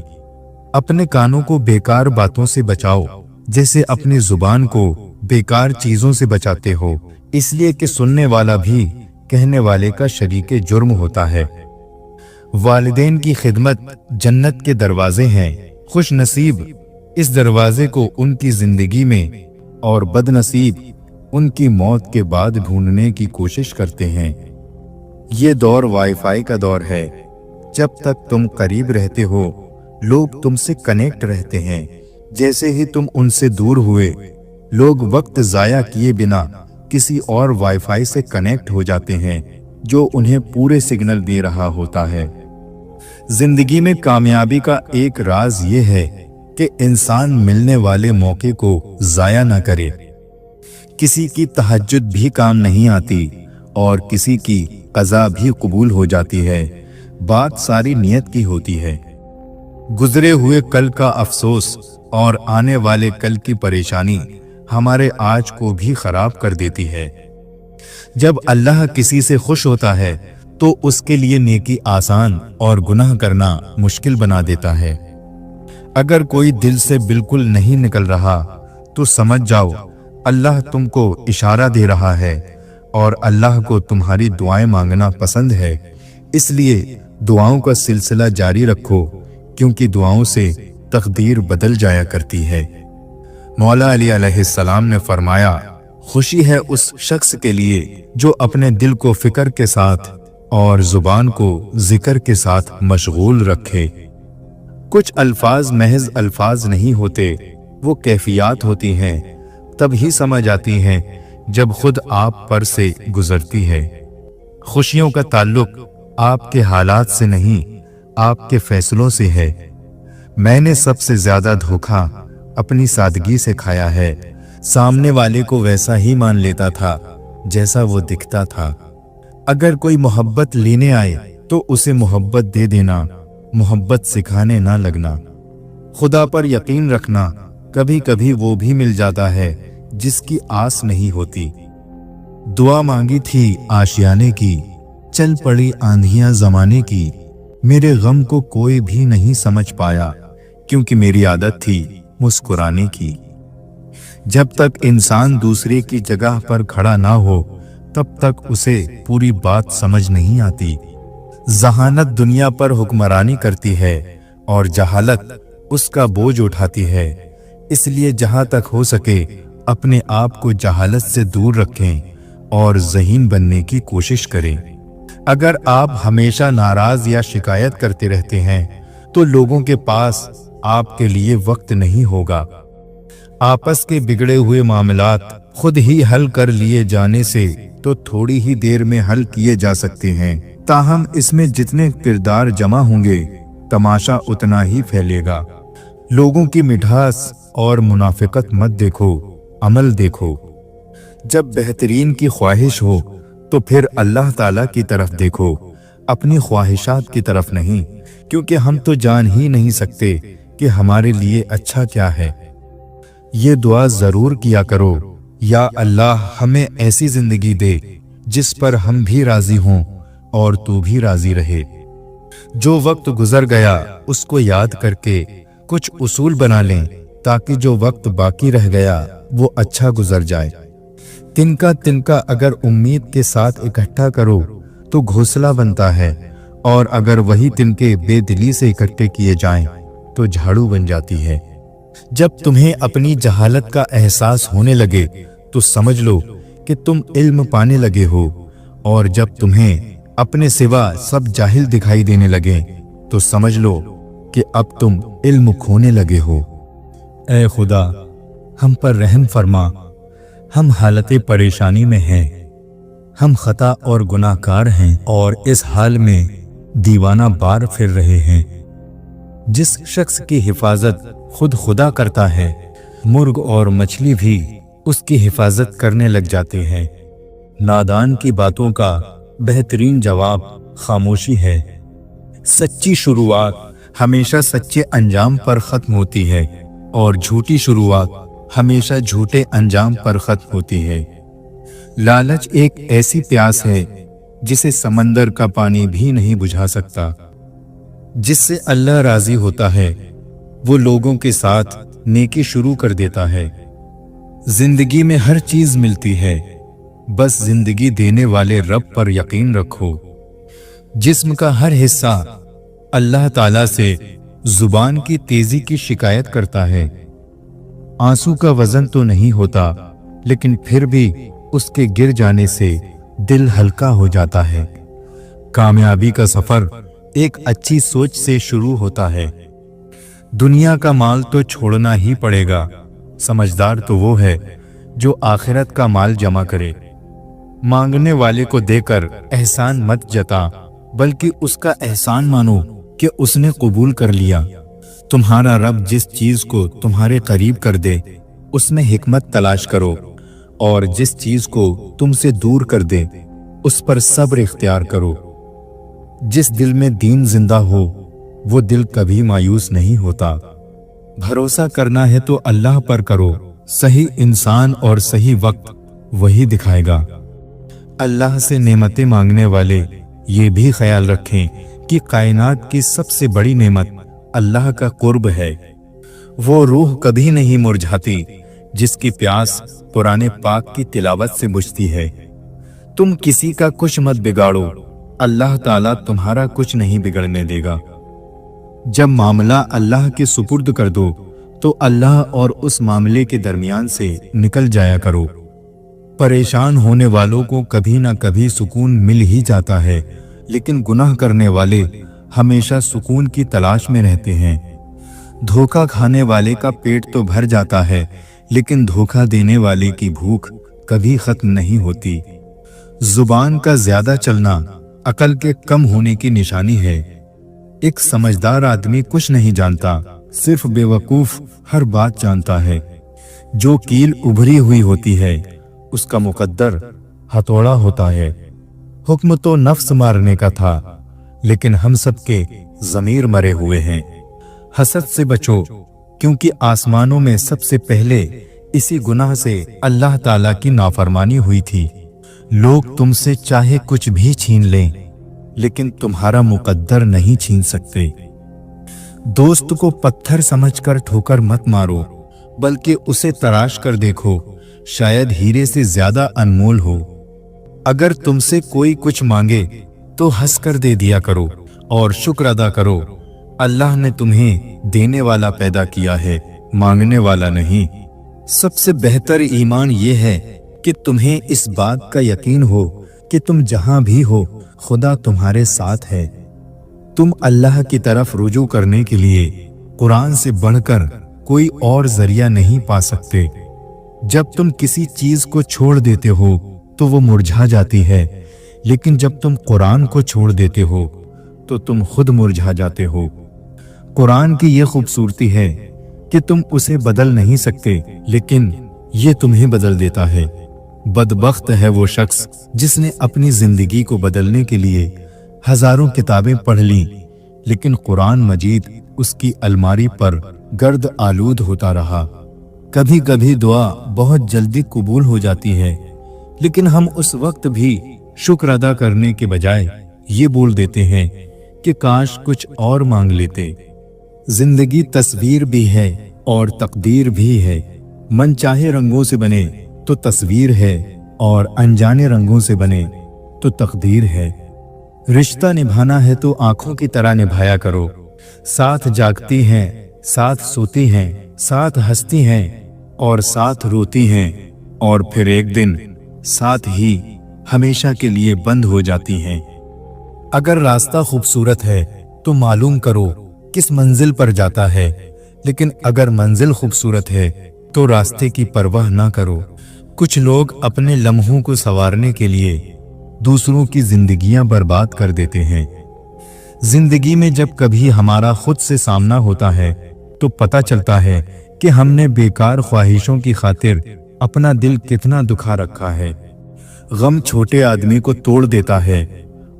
अपने कानों को बेकार बातों से बचाओ जैसे अपनी जुबान को बेकार चीजों से बचाते हो, इसलिए कि सुनने वाला भी कहने वाले का शरीके जुर्म होता है। वालिदैन की खिदमत जन्नत के दरवाजे हैं। खुश नसीब इस दरवाजे को उनकी जिंदगी में और बदनसीब उनकी मौत के बाद ढूंढने की कोशिश करते हैं। ये दौर वाईफाई का दौर है। जब तक तुम करीब रहते हो लोग तुमसे कनेक्ट रहते हैं, जैसे ही तुम उनसे दूर हुए लोग वक्त जाया किए बिना किसी और वाईफाई से कनेक्ट हो जाते हैं जो उन्हें पूरे सिग्नल दे रहा होता है। जिंदगी में कामयाबी का एक राज ये है कि इंसान मिलने वाले मौके को जाया ना करे। किसी की तहज्जुद भी काम नहीं आती और किसी की कज़ा भी कबूल हो जाती है। बात सारी नियत की होती है। गुजरे हुए कल का अफसोस और आने वाले कल की परेशानी हमारे आज को भी खराब कर देती है। जब अल्लाह किसी से खुश होता है तो उसके लिए नेकी आसान और गुनाह करना मुश्किल बना देता है। अगर कोई दिल से बिल्कुल नहीं निकल रहा तो समझ जाओ अल्लाह तुमको इशारा दे रहा है और अल्लाह को तुम्हारी दुआएं मांगना पसंद है। इसलिए दुआओं का सिलसिला जारी रखो, क्योंकि दुआओं से तकदीर बदल जाया करती है। मौला अली अलैहिस्सलाम ने फरमाया, खुशी है उस शख्स के लिए जो अपने दिल को फिक्र के साथ और जुबान को जिक्र के साथ मशगूल रखे। कुछ अल्फाज महज अल्फाज नहीं होते, वो कैफियत होती हैं। तब ही समझ आती हैं जब खुद आप पर से गुजरती है। खुशियों का ताल्लुक आपके हालात से नहीं, आपके फैसलों से है। मैंने सबसे ज्यादा धोखा अपनी सादगी से खाया है। सामने वाले को वैसा ही मान लेता था जैसा वो दिखता था। अगर कोई मोहब्बत लेने आए तो उसे मोहब्बत दे देना, मोहब्बत सिखाने ना लगना। खुदा पर यकीन रखना, कभी कभी वो भी मिल जाता है जिसकी आस नहीं होती। दुआ मांगी थी आशियाने की, चल पड़ी आंधियां जमाने की। मेरे गम को कोई भी नहीं समझ पाया, क्योंकि मेरी आदत थी मुस्कुराने की। जब तक इंसान दूसरे की जगह पर खड़ा ना हो तब तक उसे पूरी बात समझ नहीं आती। जहानत दुनिया पर हुक्मरानी करती है और जहालत उसका बोझ उठाती है। इसलिए जहां तक हो सके अपने आप को जहालत से दूर रखें और ज़हीन बनने की कोशिश करें। अगर आप हमेशा नाराज या शिकायत करते रहते हैं तो लोगों के पास आपके लिए वक्त नहीं होगा। आपस के बिगड़े हुए मामलात खुद ही हल कर लिए जाने से तो थोड़ी ही देर में हल किए जा सकते हैं, ताहम इसमें जितने किरदार जमा होंगे तमाशा उतना ही फैलेगा। लोगों की मिठास और मुनाफिकत मत देखो, अमल देखो। जब बेहतरीन की ख्वाहिश हो तो फिर अल्लाह ताला की तरफ देखो, अपनी ख्वाहिशात की तरफ नहीं, क्योंकि हम तो जान ही नहीं सकते कि हमारे लिए अच्छा क्या है। ये दुआ जरूर किया करो, या अल्लाह हमें ऐसी जिंदगी दे जिस पर हम भी राजी हों और तू भी राजी रहे। जो वक्त गुजर गया उसको याद करके कुछ उसूल बना लें, ताकि जो वक्त बाकी रह गया वो अच्छा गुजर जाए। तिनका तिनका अगर उम्मीद के साथ इकट्ठा करो तो घोंसला बनता है, और अगर वही तिनके बेदिली से इकट्ठे किए जाएं तो झाड़ू बन जाती है। जब तुम्हें अपनी जहालत का एहसास होने लगे तो समझ लो कि तुम इल्म पाने लगे हो, और जब तुम्हें अपने सिवा सब जाहिल दिखाई देने लगे तो समझ लो कि अब तुम इल्म खोने लगे हो। ऐ खुदा, हम पर रहम फरमा, हम हालत परेशानी में हैं, हम खता और गुनाहगार हैं और इस हाल में दीवाना बार फिर रहे हैं। जिस शख्स की हिफाजत खुद खुदा करता है, मुर्ग और मछली भी उसकी हिफाजत करने लग जाते हैं। नादान की बातों का बेहतरीन जवाब खामोशी है। सच्ची शुरुआत हमेशा सच्चे अंजाम पर खत्म होती है, और झूठी शुरुआत हमेशा झूठे अंजाम पर खत्म होती है। लालच एक ऐसी प्यास है जिसे समंदर का पानी भी नहीं बुझा सकता। जिससे अल्लाह राजी होता है वो लोगों के साथ नेकी शुरू कर देता है। जिंदगी में हर चीज मिलती है, बस जिंदगी देने वाले रब पर यकीन रखो। जिस्म का हर हिस्सा अल्लाह ताला से जुबान की तेजी की शिकायत करता है। आंसू का वजन तो नहीं होता, लेकिन फिर भी उसके गिर जाने से दिल हल्का हो जाता है। कामयाबी का सफर एक अच्छी सोच से शुरू होता है। दुनिया का माल तो छोड़ना ही पड़ेगा। समझदार तो वो है जो आखिरत का माल जमा करे। मांगने वाले को देकर एहसान मत जता, बल्कि उसका एहसान मानो कि उसने कबूल कर लिया। तुम्हारा रब जिस चीज को तुम्हारे करीब कर दे उसमें हिकमत तलाश करो, और जिस चीज को तुमसे दूर कर दे उस पर सब्र इख्तियार करो। जिस दिल में दीन जिंदा हो वो दिल कभी मायूस नहीं होता। भरोसा करना है तो अल्लाह पर करो। सही इंसान और सही वक्त वही दिखाएगा। अल्लाह से नेमतें मांगने वाले ये भी ख्याल रखें कि कायनात की सबसे बड़ी नेमत अल्लाह का कुर्ब है। वो रूह कभी नहीं मुरझाती जिसकी प्यास पुराने पाक की तिलावत से बुझती है। तुम किसी का कुछ मत बिगाड़ो, अल्लाह ताला तुम्हारा कुछ नहीं बिगड़ने देगा। जब मामला अल्लाह के सुपुर्द कर दो तो अल्लाह और उस मामले के दरमियान से निकल जाया करो। परेशान होने वालों को कभी ना कभी सुकून मिल ही जाता है, लेकिन गुनाह करने वाले हमेशा सुकून की तलाश में रहते हैं। धोखा खाने वाले का पेट तो भर जाता है, लेकिन धोखा देने वाले की भूख कभी खत्म नहीं होती। जुबान का ज्यादा चलना अकल के कम होने की निशानी है। एक समझदार आदमी कुछ नहीं जानता, सिर्फ बेवकूफ हर बात जानता है। जो कील उभरी हुई होती है उसका मुकद्दर हथौड़ा होता है। हुक्म तो नफ्स मारने का था, लेकिन हम सब के ज़मीर मरे हुए हैं। हसद से बचो, क्योंकि आसमानों में सबसे पहले इसी गुनाह से अल्लाह ताला की नाफरमानी हुई थी। लोग तुमसे चाहे कुछ भी छीन लें, लेकिन तुम्हारा मुकद्दर नहीं छीन सकते। दोस्त को पत्थर समझकर ठोकर मत मारो, बल्कि उसे तराश कर देखो, शायद हीरे से ज्यादा अनमोल हो। अगर तुमसे कोई कुछ मांगे तो हंस कर दे दिया करो और शुक्र अदा करो। अल्लाह ने तुम्हें देने वाला पैदा किया है, मांगने वाला नहीं। सबसे बेहतर ईमान ये है कि तुम्हें इस बात का यकीन हो कि तुम जहां भी हो खुदा तुम्हारे साथ है। तुम अल्लाह की तरफ रुजू करने के लिए कुरान से बढ़कर कोई और जरिया नहीं पा सकते। जब तुम किसी चीज को छोड़ देते हो तो वो मुरझा जाती है, लेकिन जब तुम कुरान को छोड़ देते हो तो तुम खुद मुरझा जाते हो। कुरान की ये खूबसूरती है कि तुम उसे बदल नहीं सकते, लेकिन ये तुम्हें बदल देता है। बदबख्त है वो शख्स जिसने अपनी जिंदगी को बदलने के लिए हजारों किताबें पढ़ लीं, लेकिन कुरान मजीद उसकी अलमारी पर गर्द आलूद होता रहा। कभी कभी दुआ बहुत जल्दी कबूल हो जाती है, लेकिन हम उस वक्त भी शुक्र अदा करने के बजाय ये बोल देते हैं कि काश कुछ और मांग लेते। जिंदगी तस्वीर भी है और तकदीर भी है। मन चाहे रंगों से बने तो तस्वीर है, और अनजाने रंगों से बने तो तकदीर है। रिश्ता निभाना है तो आंखों की तरह निभाया करो। साथ जागती हैं, साथ सोती हैं, साथ हंसती हैं और साथ रोती हैं, और फिर एक दिन साथ ही हमेशा के लिए बंद हो जाती हैं। अगर रास्ता खूबसूरत है तो मालूम करो किस मंजिल पर जाता है, लेकिन अगर मंजिल खूबसूरत है तो रास्ते की परवाह ना करो। कुछ लोग अपने लम्हों को संवारने के लिए दूसरों की जिंदगियां बर्बाद कर देते हैं। जिंदगी में जब कभी हमारा खुद से सामना होता है तो पता चलता है कि हमने बेकार ख्वाहिशों की खातिर अपना दिल कितना दुखा रखा है। गम छोटे आदमी को तोड़ देता है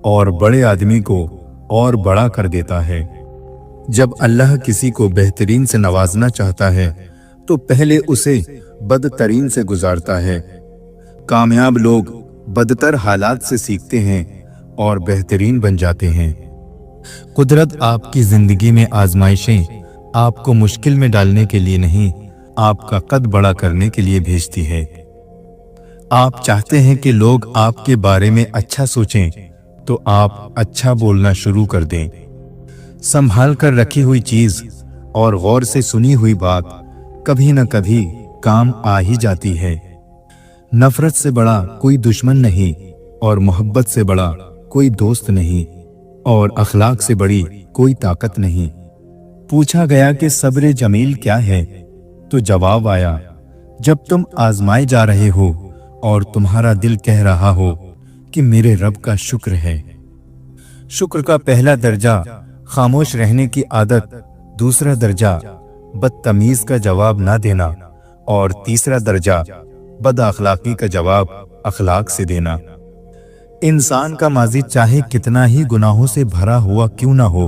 और बड़े आदमी को और बड़ा कर देता है। जब अल्लाह किसी को बेहतरीन से नवाजना चाहता है तो पहले उसे बदतरीन से गुजारता है। कामयाब लोग बदतर हालात से सीखते हैं और बेहतरीन बन जाते हैं। कुदरत आपकी जिंदगी में आजमाइशें आपको मुश्किल में डालने के लिए नहीं, आपका कद बड़ा करने के लिए भेजती है। आप चाहते हैं कि लोग आपके बारे में अच्छा सोचें, तो आप अच्छा बोलना शुरू कर दें। संभाल कर रखी हुई चीज और गौर से सुनी हुई बात कभी न कभी काम आ ही जाती है। नफरत से बड़ा कोई दुश्मन नहीं, और मोहब्बत से बड़ा कोई दोस्त नहीं, और अखलाक से बड़ी कोई ताकत नहीं। पूछा गया कि सब्र जमील क्या है, तो जवाब आया, जब तुम आजमाए जा रहे हो और तुम्हारा दिल कह रहा हो कि मेरे रब का शुक्र है। शुक्र का पहला दर्जा खामोश रहने की आदत, दूसरा दर्जा बदतमीज का जवाब ना देना, और तीसरा दर्जा बद अखलाकी का जवाब अखलाक से देना। इंसान का माजी चाहे कितना ही गुनाहों से भरा हुआ क्यों ना हो,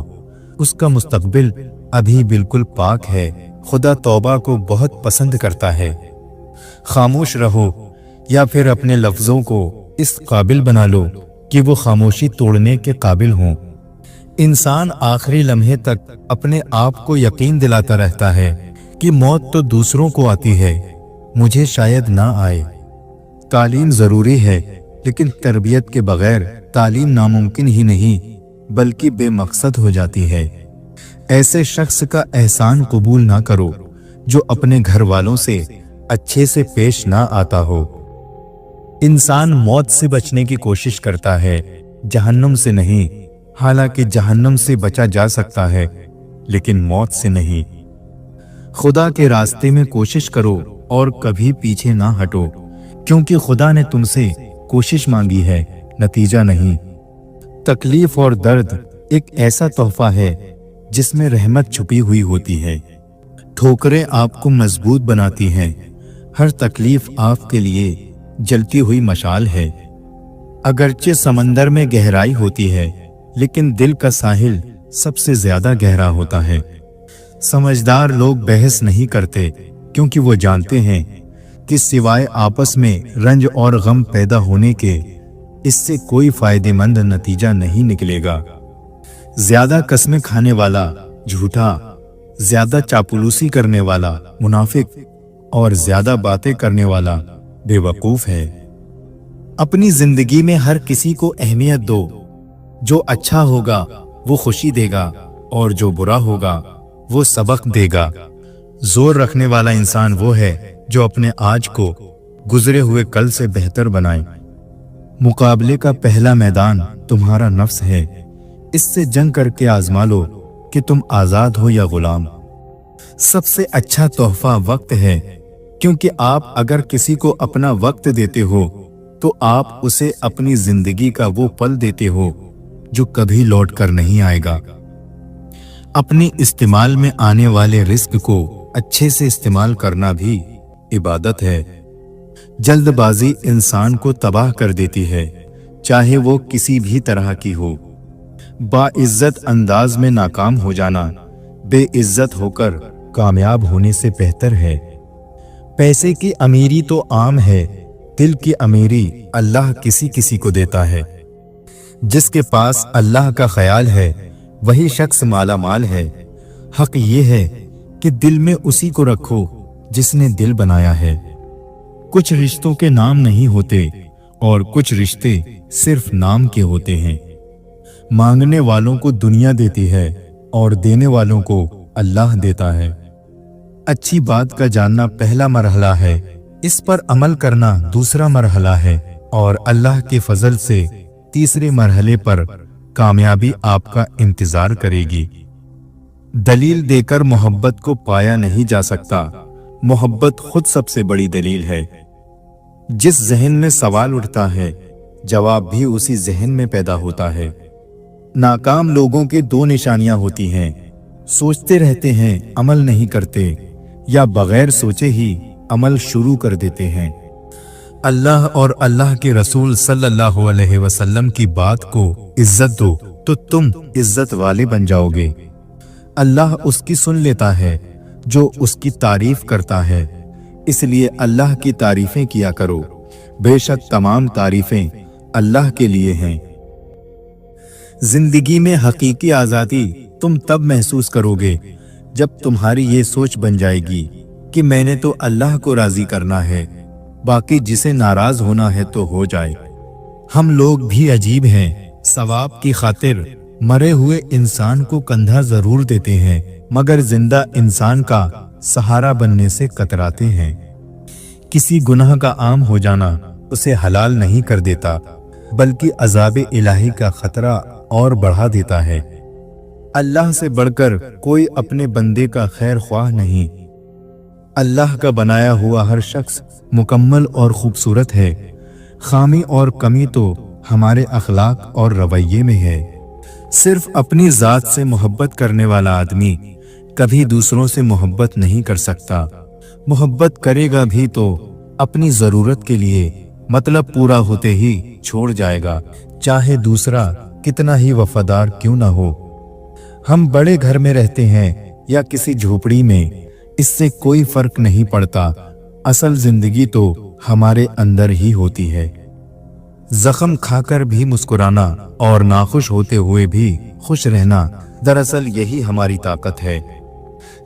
उसका मुस्तकबिल अभी बिल्कुल पाक है। खुदा तौबा को बहुत पसंद करता है। खामोश रहो या फिर अपने लफ्जों को इस काबिल बना लो कि वो खामोशी तोड़ने के काबिल हों। इंसान आखिरी लम्हे तक अपने आप को यकीन दिलाता रहता है कि मौत तो दूसरों को आती है, मुझे शायद ना आए। तालीम जरूरी है, लेकिन तरबियत के बगैर तालीम नामुमकिन ही नहीं बल्कि बेमकसद हो जाती है। ऐसे शख्स का एहसान कबूल ना करो जो अपने घर वालों से अच्छे से पेश ना आता हो। इंसान मौत से बचने की कोशिश करता है, जहन्नुम से नहीं। हालांकि जहन्नुम से बचा जा सकता है, लेकिन मौत से नहीं। खुदा के रास्ते में कोशिश करो और कभी पीछे ना हटो, क्योंकि खुदा ने तुमसे कोशिश मांगी है, नतीजा नहीं। तकलीफ और दर्द एक ऐसा तोहफा है जिसमें रहमत छुपी हुई होती है। ठोकरें आपको मजबूत बनाती हैं। हर तकलीफ आपके लिए जलती हुई मशाल है। अगरचे समंदर में गहराई होती है, लेकिन दिल का साहिल सबसे ज्यादा गहरा होता है। समझदार लोग बहस नहीं करते, क्योंकि वो जानते हैं कि सिवाय आपस में रंज और गम पैदा होने के इससे कोई फायदेमंद नतीजा नहीं निकलेगा। ज्यादा कस्में खाने वाला झूठा, ज्यादा चापलूसी करने वाला मुनाफिक और ज्यादा बातें करने वाला बेवकूफ है। अपनी जिंदगी में हर किसी को अहमियत दो। जो अच्छा होगा वो खुशी देगा और जो बुरा होगा वो सबक देगा। जोर रखने वाला इंसान वो है जो अपने आज को गुजरे हुए कल से बेहतर बनाए। मुकाबले का पहला मैदान तुम्हारा नफ्स है। इससे जंग करके आजमा लो कि तुम आजाद हो या गुलाम। सबसे अच्छा तोहफा वक्त है, क्योंकि आप अगर किसी को अपना वक्त देते हो तो आप उसे अपनी जिंदगी का वो पल देते हो जो कभी लौट कर नहीं आएगा। अपनी इस्तेमाल में आने वाले रिस्क को अच्छे से इस्तेमाल करना भी इबादत है। जल्दबाजी इंसान को तबाह कर देती है, चाहे वो किसी भी तरह की हो। बाइज्जत अंदाज में नाकाम हो जाना बेइज्जत होकर कामयाब होने से बेहतर है। पैसे की अमीरी तो आम है, दिल की अमीरी अल्लाह किसी किसी को देता है। जिसके पास अल्लाह का ख्याल है वही शख्स माला माल है। हक ये है कि दिल में उसी को रखो जिसने दिल बनाया है। कुछ रिश्तों के नाम नहीं होते और कुछ रिश्ते सिर्फ नाम के होते हैं। मांगने वालों को दुनिया देती है और देने वालों को अल्लाह देता है। अच्छी बात का जानना पहला मरहला है, इस पर अमल करना दूसरा मरहला है और अल्लाह के फजल से तीसरे मरहले पर कामयाबी आपका इंतजार करेगी। दलील देकर मोहब्बत को पाया नहीं जा सकता। मोहब्बत खुद सबसे बड़ी दलील है। जिस जहन में सवाल उठता है जवाब भी उसी जहन में पैदा होता है। नाकाम लोगों के दो निशानियां होती हैं, सोचते रहते हैं अमल नहीं करते, या बगैर सोचे ही अमल शुरू कर देते हैं। अल्लाह और अल्लाह के रसूल सल्लल्लाहु अलैहि वसल्लम की बात को इज्जत दो तो तुम इज्जत वाले बन जाओगे। अल्लाह उसकी सुन लेता है जो उसकी तारीफ करता है, इसलिए अल्लाह की तारीफें किया करो। बेशक तमाम तारीफें अल्लाह के लिए हैं। जिंदगी में हकीकी आजादी तुम तब महसूस करोगे जब तुम्हारी ये सोच बन जाएगी कि मैंने तो अल्लाह को राजी करना है, बाकी जिसे नाराज होना है तो हो जाए। हम लोग भी अजीब हैं, सवाब की खातिर मरे हुए इंसान को कंधा जरूर देते हैं, मगर जिंदा इंसान का सहारा बनने से कतराते हैं। किसी गुनाह का आम हो जाना उसे हलाल नहीं कर देता, बल्कि अजाब इलाही का खतरा और बढ़ा देता है। अल्लाह से बढ़कर कोई अपने बंदे का खैर ख्वाह नहीं। अल्लाह का बनाया हुआ हर शख्स मुकम्मल और खूबसूरत है। खामी और कमी तो हमारे अखलाक और रवैये में है। सिर्फ अपनी जात से मोहब्बत करने वाला आदमी कभी दूसरों से मोहब्बत नहीं कर सकता। मोहब्बत करेगा भी तो अपनी जरूरत के लिए, मतलब पूरा होते ही छोड़ जाएगा, चाहे दूसरा कितना ही वफादार क्यों ना हो। हम बड़े घर में रहते हैं या किसी झोपड़ी में, इससे कोई फर्क नहीं पड़ता। असल जिंदगी तो हमारे अंदर ही होती है। जख्म खाकर भी मुस्कुराना और नाखुश होते हुए भी खुश रहना, दरअसल यही हमारी ताकत है।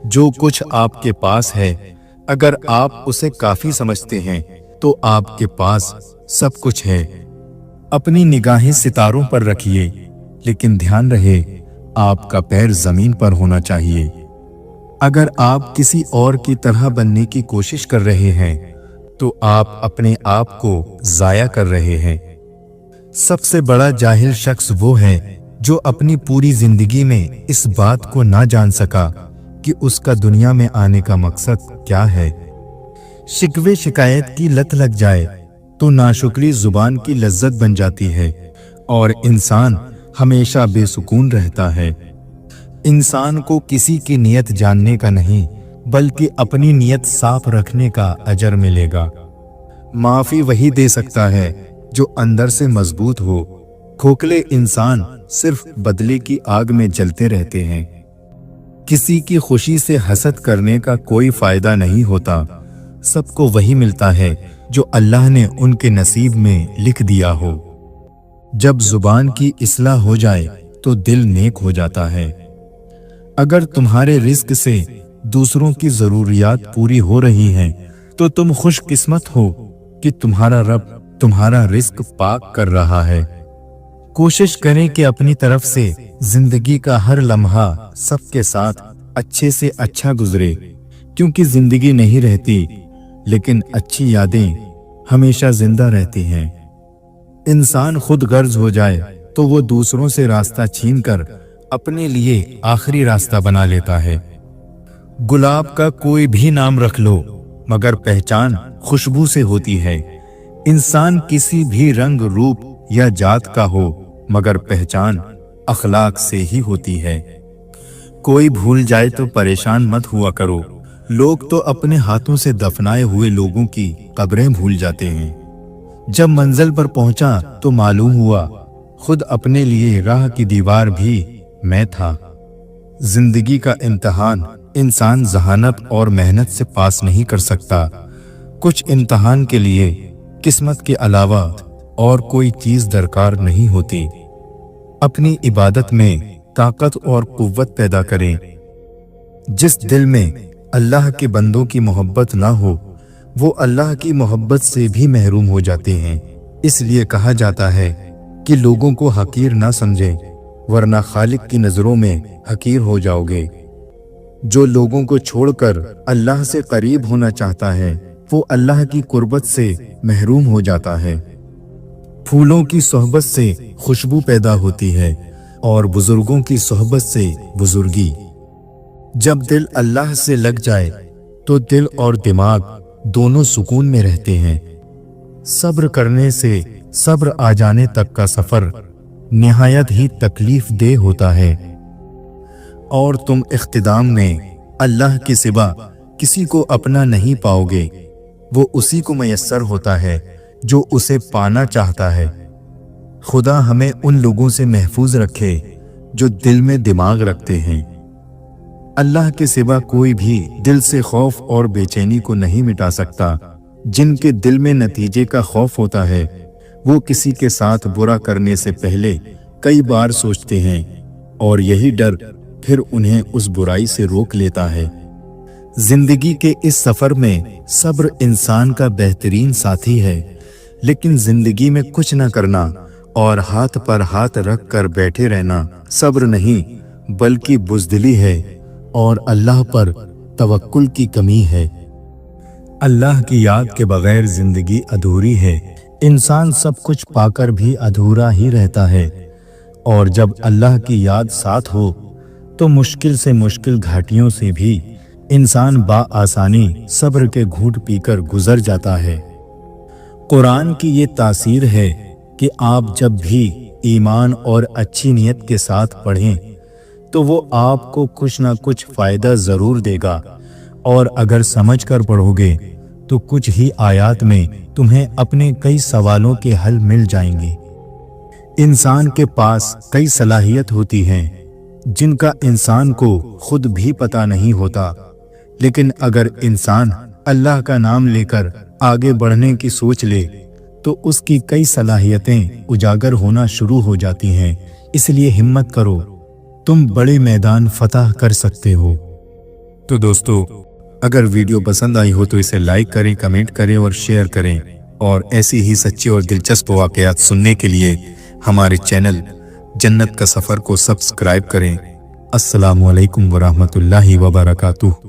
जो कुछ आपके पास है, अगर आप उसे काफी समझते हैं तो आपके पास सब कुछ है। अपनी निगाहें सितारों पर रखिए, लेकिन ध्यान रहे आपका पैर जमीन पर होना चाहिए। अगर आप किसी और की तरह बनने की कोशिश कर रहे हैं तो आप अपने आप को जाया कर रहे हैं। सबसे बड़ा जाहिल शख्स वो है जो अपनी पूरी जिंदगी में इस बात को ना जान सका कि उसका दुनिया में आने का मकसद क्या है। शिकवे शिकायत की लत लग जाए तो नाशुक्री जुबान की लज्जत बन जाती है और इंसान हमेशा बेसुकून रहता है। इंसान को किसी की नियत जानने का नहीं, बल्कि अपनी नियत साफ रखने का अजर मिलेगा। माफी वही दे सकता है जो अंदर से मजबूत हो। खोखले इंसान सिर्फ बदले की आग में जलते रहते हैं। किसी की खुशी से हसद करने का कोई फायदा नहीं होता। सबको वही मिलता है जो अल्लाह ने उनके नसीब में लिख दिया हो। जब जुबान की इस्लाह हो जाए तो दिल नेक हो जाता है। अगर तुम्हारे रिस्क से दूसरों की जरूरियात पूरी हो रही हैं, तो तुम खुशकिस्मत हो कि तुम्हारा रब तुम्हारा रिस्क पाक कर रहा है। कोशिश करें कि अपनी तरफ से जिंदगी का हर लम्हा सबके साथ अच्छे से अच्छा गुजरे, क्योंकि जिंदगी नहीं रहती, लेकिन अच्छी यादें हमेशा जिंदा रहती हैं। इंसान खुद गर्ज हो जाए तो वो दूसरों से रास्ता छीनकर अपने लिए आखिरी रास्ता बना लेता है। गुलाब का कोई भी नाम रख लो, मगर पहचान खुशबू से होती है। इंसान किसी भी रंग, रूप या जात का हो, मगर पहचान अखलाक से ही होती है। कोई भूल जाए तो परेशान मत हुआ करो। लोग तो अपने हाथों से दफनाए हुए लोगों की कब्रें भूल जाते हैं। जब मंजिल पर पहुंचा तो मालूम हुआ खुद अपने लिए राह की दीवार भी मैं था। जिंदगी का इम्तिहान इंसान जहानत और मेहनत से पास नहीं कर सकता। कुछ इम्तिहान के लिए किस्मत के अलावा और कोई चीज दरकार नहीं होती। अपनी इबादत में ताकत और कुव्वत पैदा करें। जिस दिल में अल्लाह के बंदों की मोहब्बत ना हो, वो अल्लाह की मोहब्बत से भी महरूम हो जाते हैं। इसलिए कहा जाता है कि लोगों को हकीर ना समझें, वरना खालिक की नजरों में हकीर हो जाओगे। जो लोगों को छोड़कर अल्लाह से करीब होना चाहता है, वो अल्लाह की कुर्बत से महरूम हो जाता है। फूलों की सोहबत से खुशबू पैदा होती है और बुजुर्गों की सोहबत से बुजुर्गी। जब दिल अल्लाह से लग जाए तो दिल और दिमाग दोनों सुकून में रहते हैं। सब्र करने से सब्र आ जाने तक का सफर निहायत ही तकलीफ देह होता है। और तुम इख्तिदाम में अल्लाह के सिवा किसी को अपना नहीं पाओगे। वो उसी को मयस्सर होता है जो उसे पाना चाहता है। खुदा हमें उन लोगों से महफूज रखे जो दिल में दिमाग रखते हैं। अल्लाह के सिवा कोई भी दिल से खौफ और बेचैनी को नहीं मिटा सकता। जिनके दिल में नतीजे का खौफ होता है, वो किसी के साथ बुरा करने से पहले कई बार सोचते हैं, और यही डर फिर उन्हें उस बुराई से रोक लेता है। जिंदगी के इस सफर में सब्र इंसान का बेहतरीन साथी है। लेकिन जिंदगी में कुछ न करना और हाथ पर हाथ रख कर बैठे रहना सब्र नहीं, बल्कि बुज़दिली है और अल्लाह पर तवक्कुल की कमी है। अल्लाह की याद के बगैर जिंदगी अधूरी है। इंसान सब कुछ पाकर भी अधूरा ही रहता है। और जब अल्लाह की याद साथ हो तो मुश्किल से मुश्किल घाटियों से भी इंसान बाआसानी सब्र के घूंट पीकर गुजर जाता है। कुरान की ये तासीर है कि आप जब भी ईमान और अच्छी नीयत के साथ पढ़ें तो वो आपको कुछ ना कुछ फायदा जरूर देगा। और अगर समझ कर पढ़ोगे तो कुछ ही आयात में तुम्हें अपने कई सवालों के हल मिल जाएंगे। इंसान के पास कई सलाहियत होती हैं जिनका इंसान को खुद भी पता नहीं होता। लेकिन अगर इंसान अल्लाह का नाम लेकर आगे बढ़ने की सोच ले तो उसकी कई सलाहियतें उजागर होना शुरू हो जाती हैं। इसलिए हिम्मत करो, तुम बड़े मैदान फतह कर सकते हो। तो दोस्तों, अगर वीडियो पसंद आई हो तो इसे लाइक करें, कमेंट करें और शेयर करें। और ऐसी ही सच्ची और दिलचस्प वाक़यात सुनने के लिए हमारे चैनल जन्नत का सफ़र को सब्सक्राइब करें। अस्सलामु अलैकुम वरहमतुल्लाहि वबरकातुहू।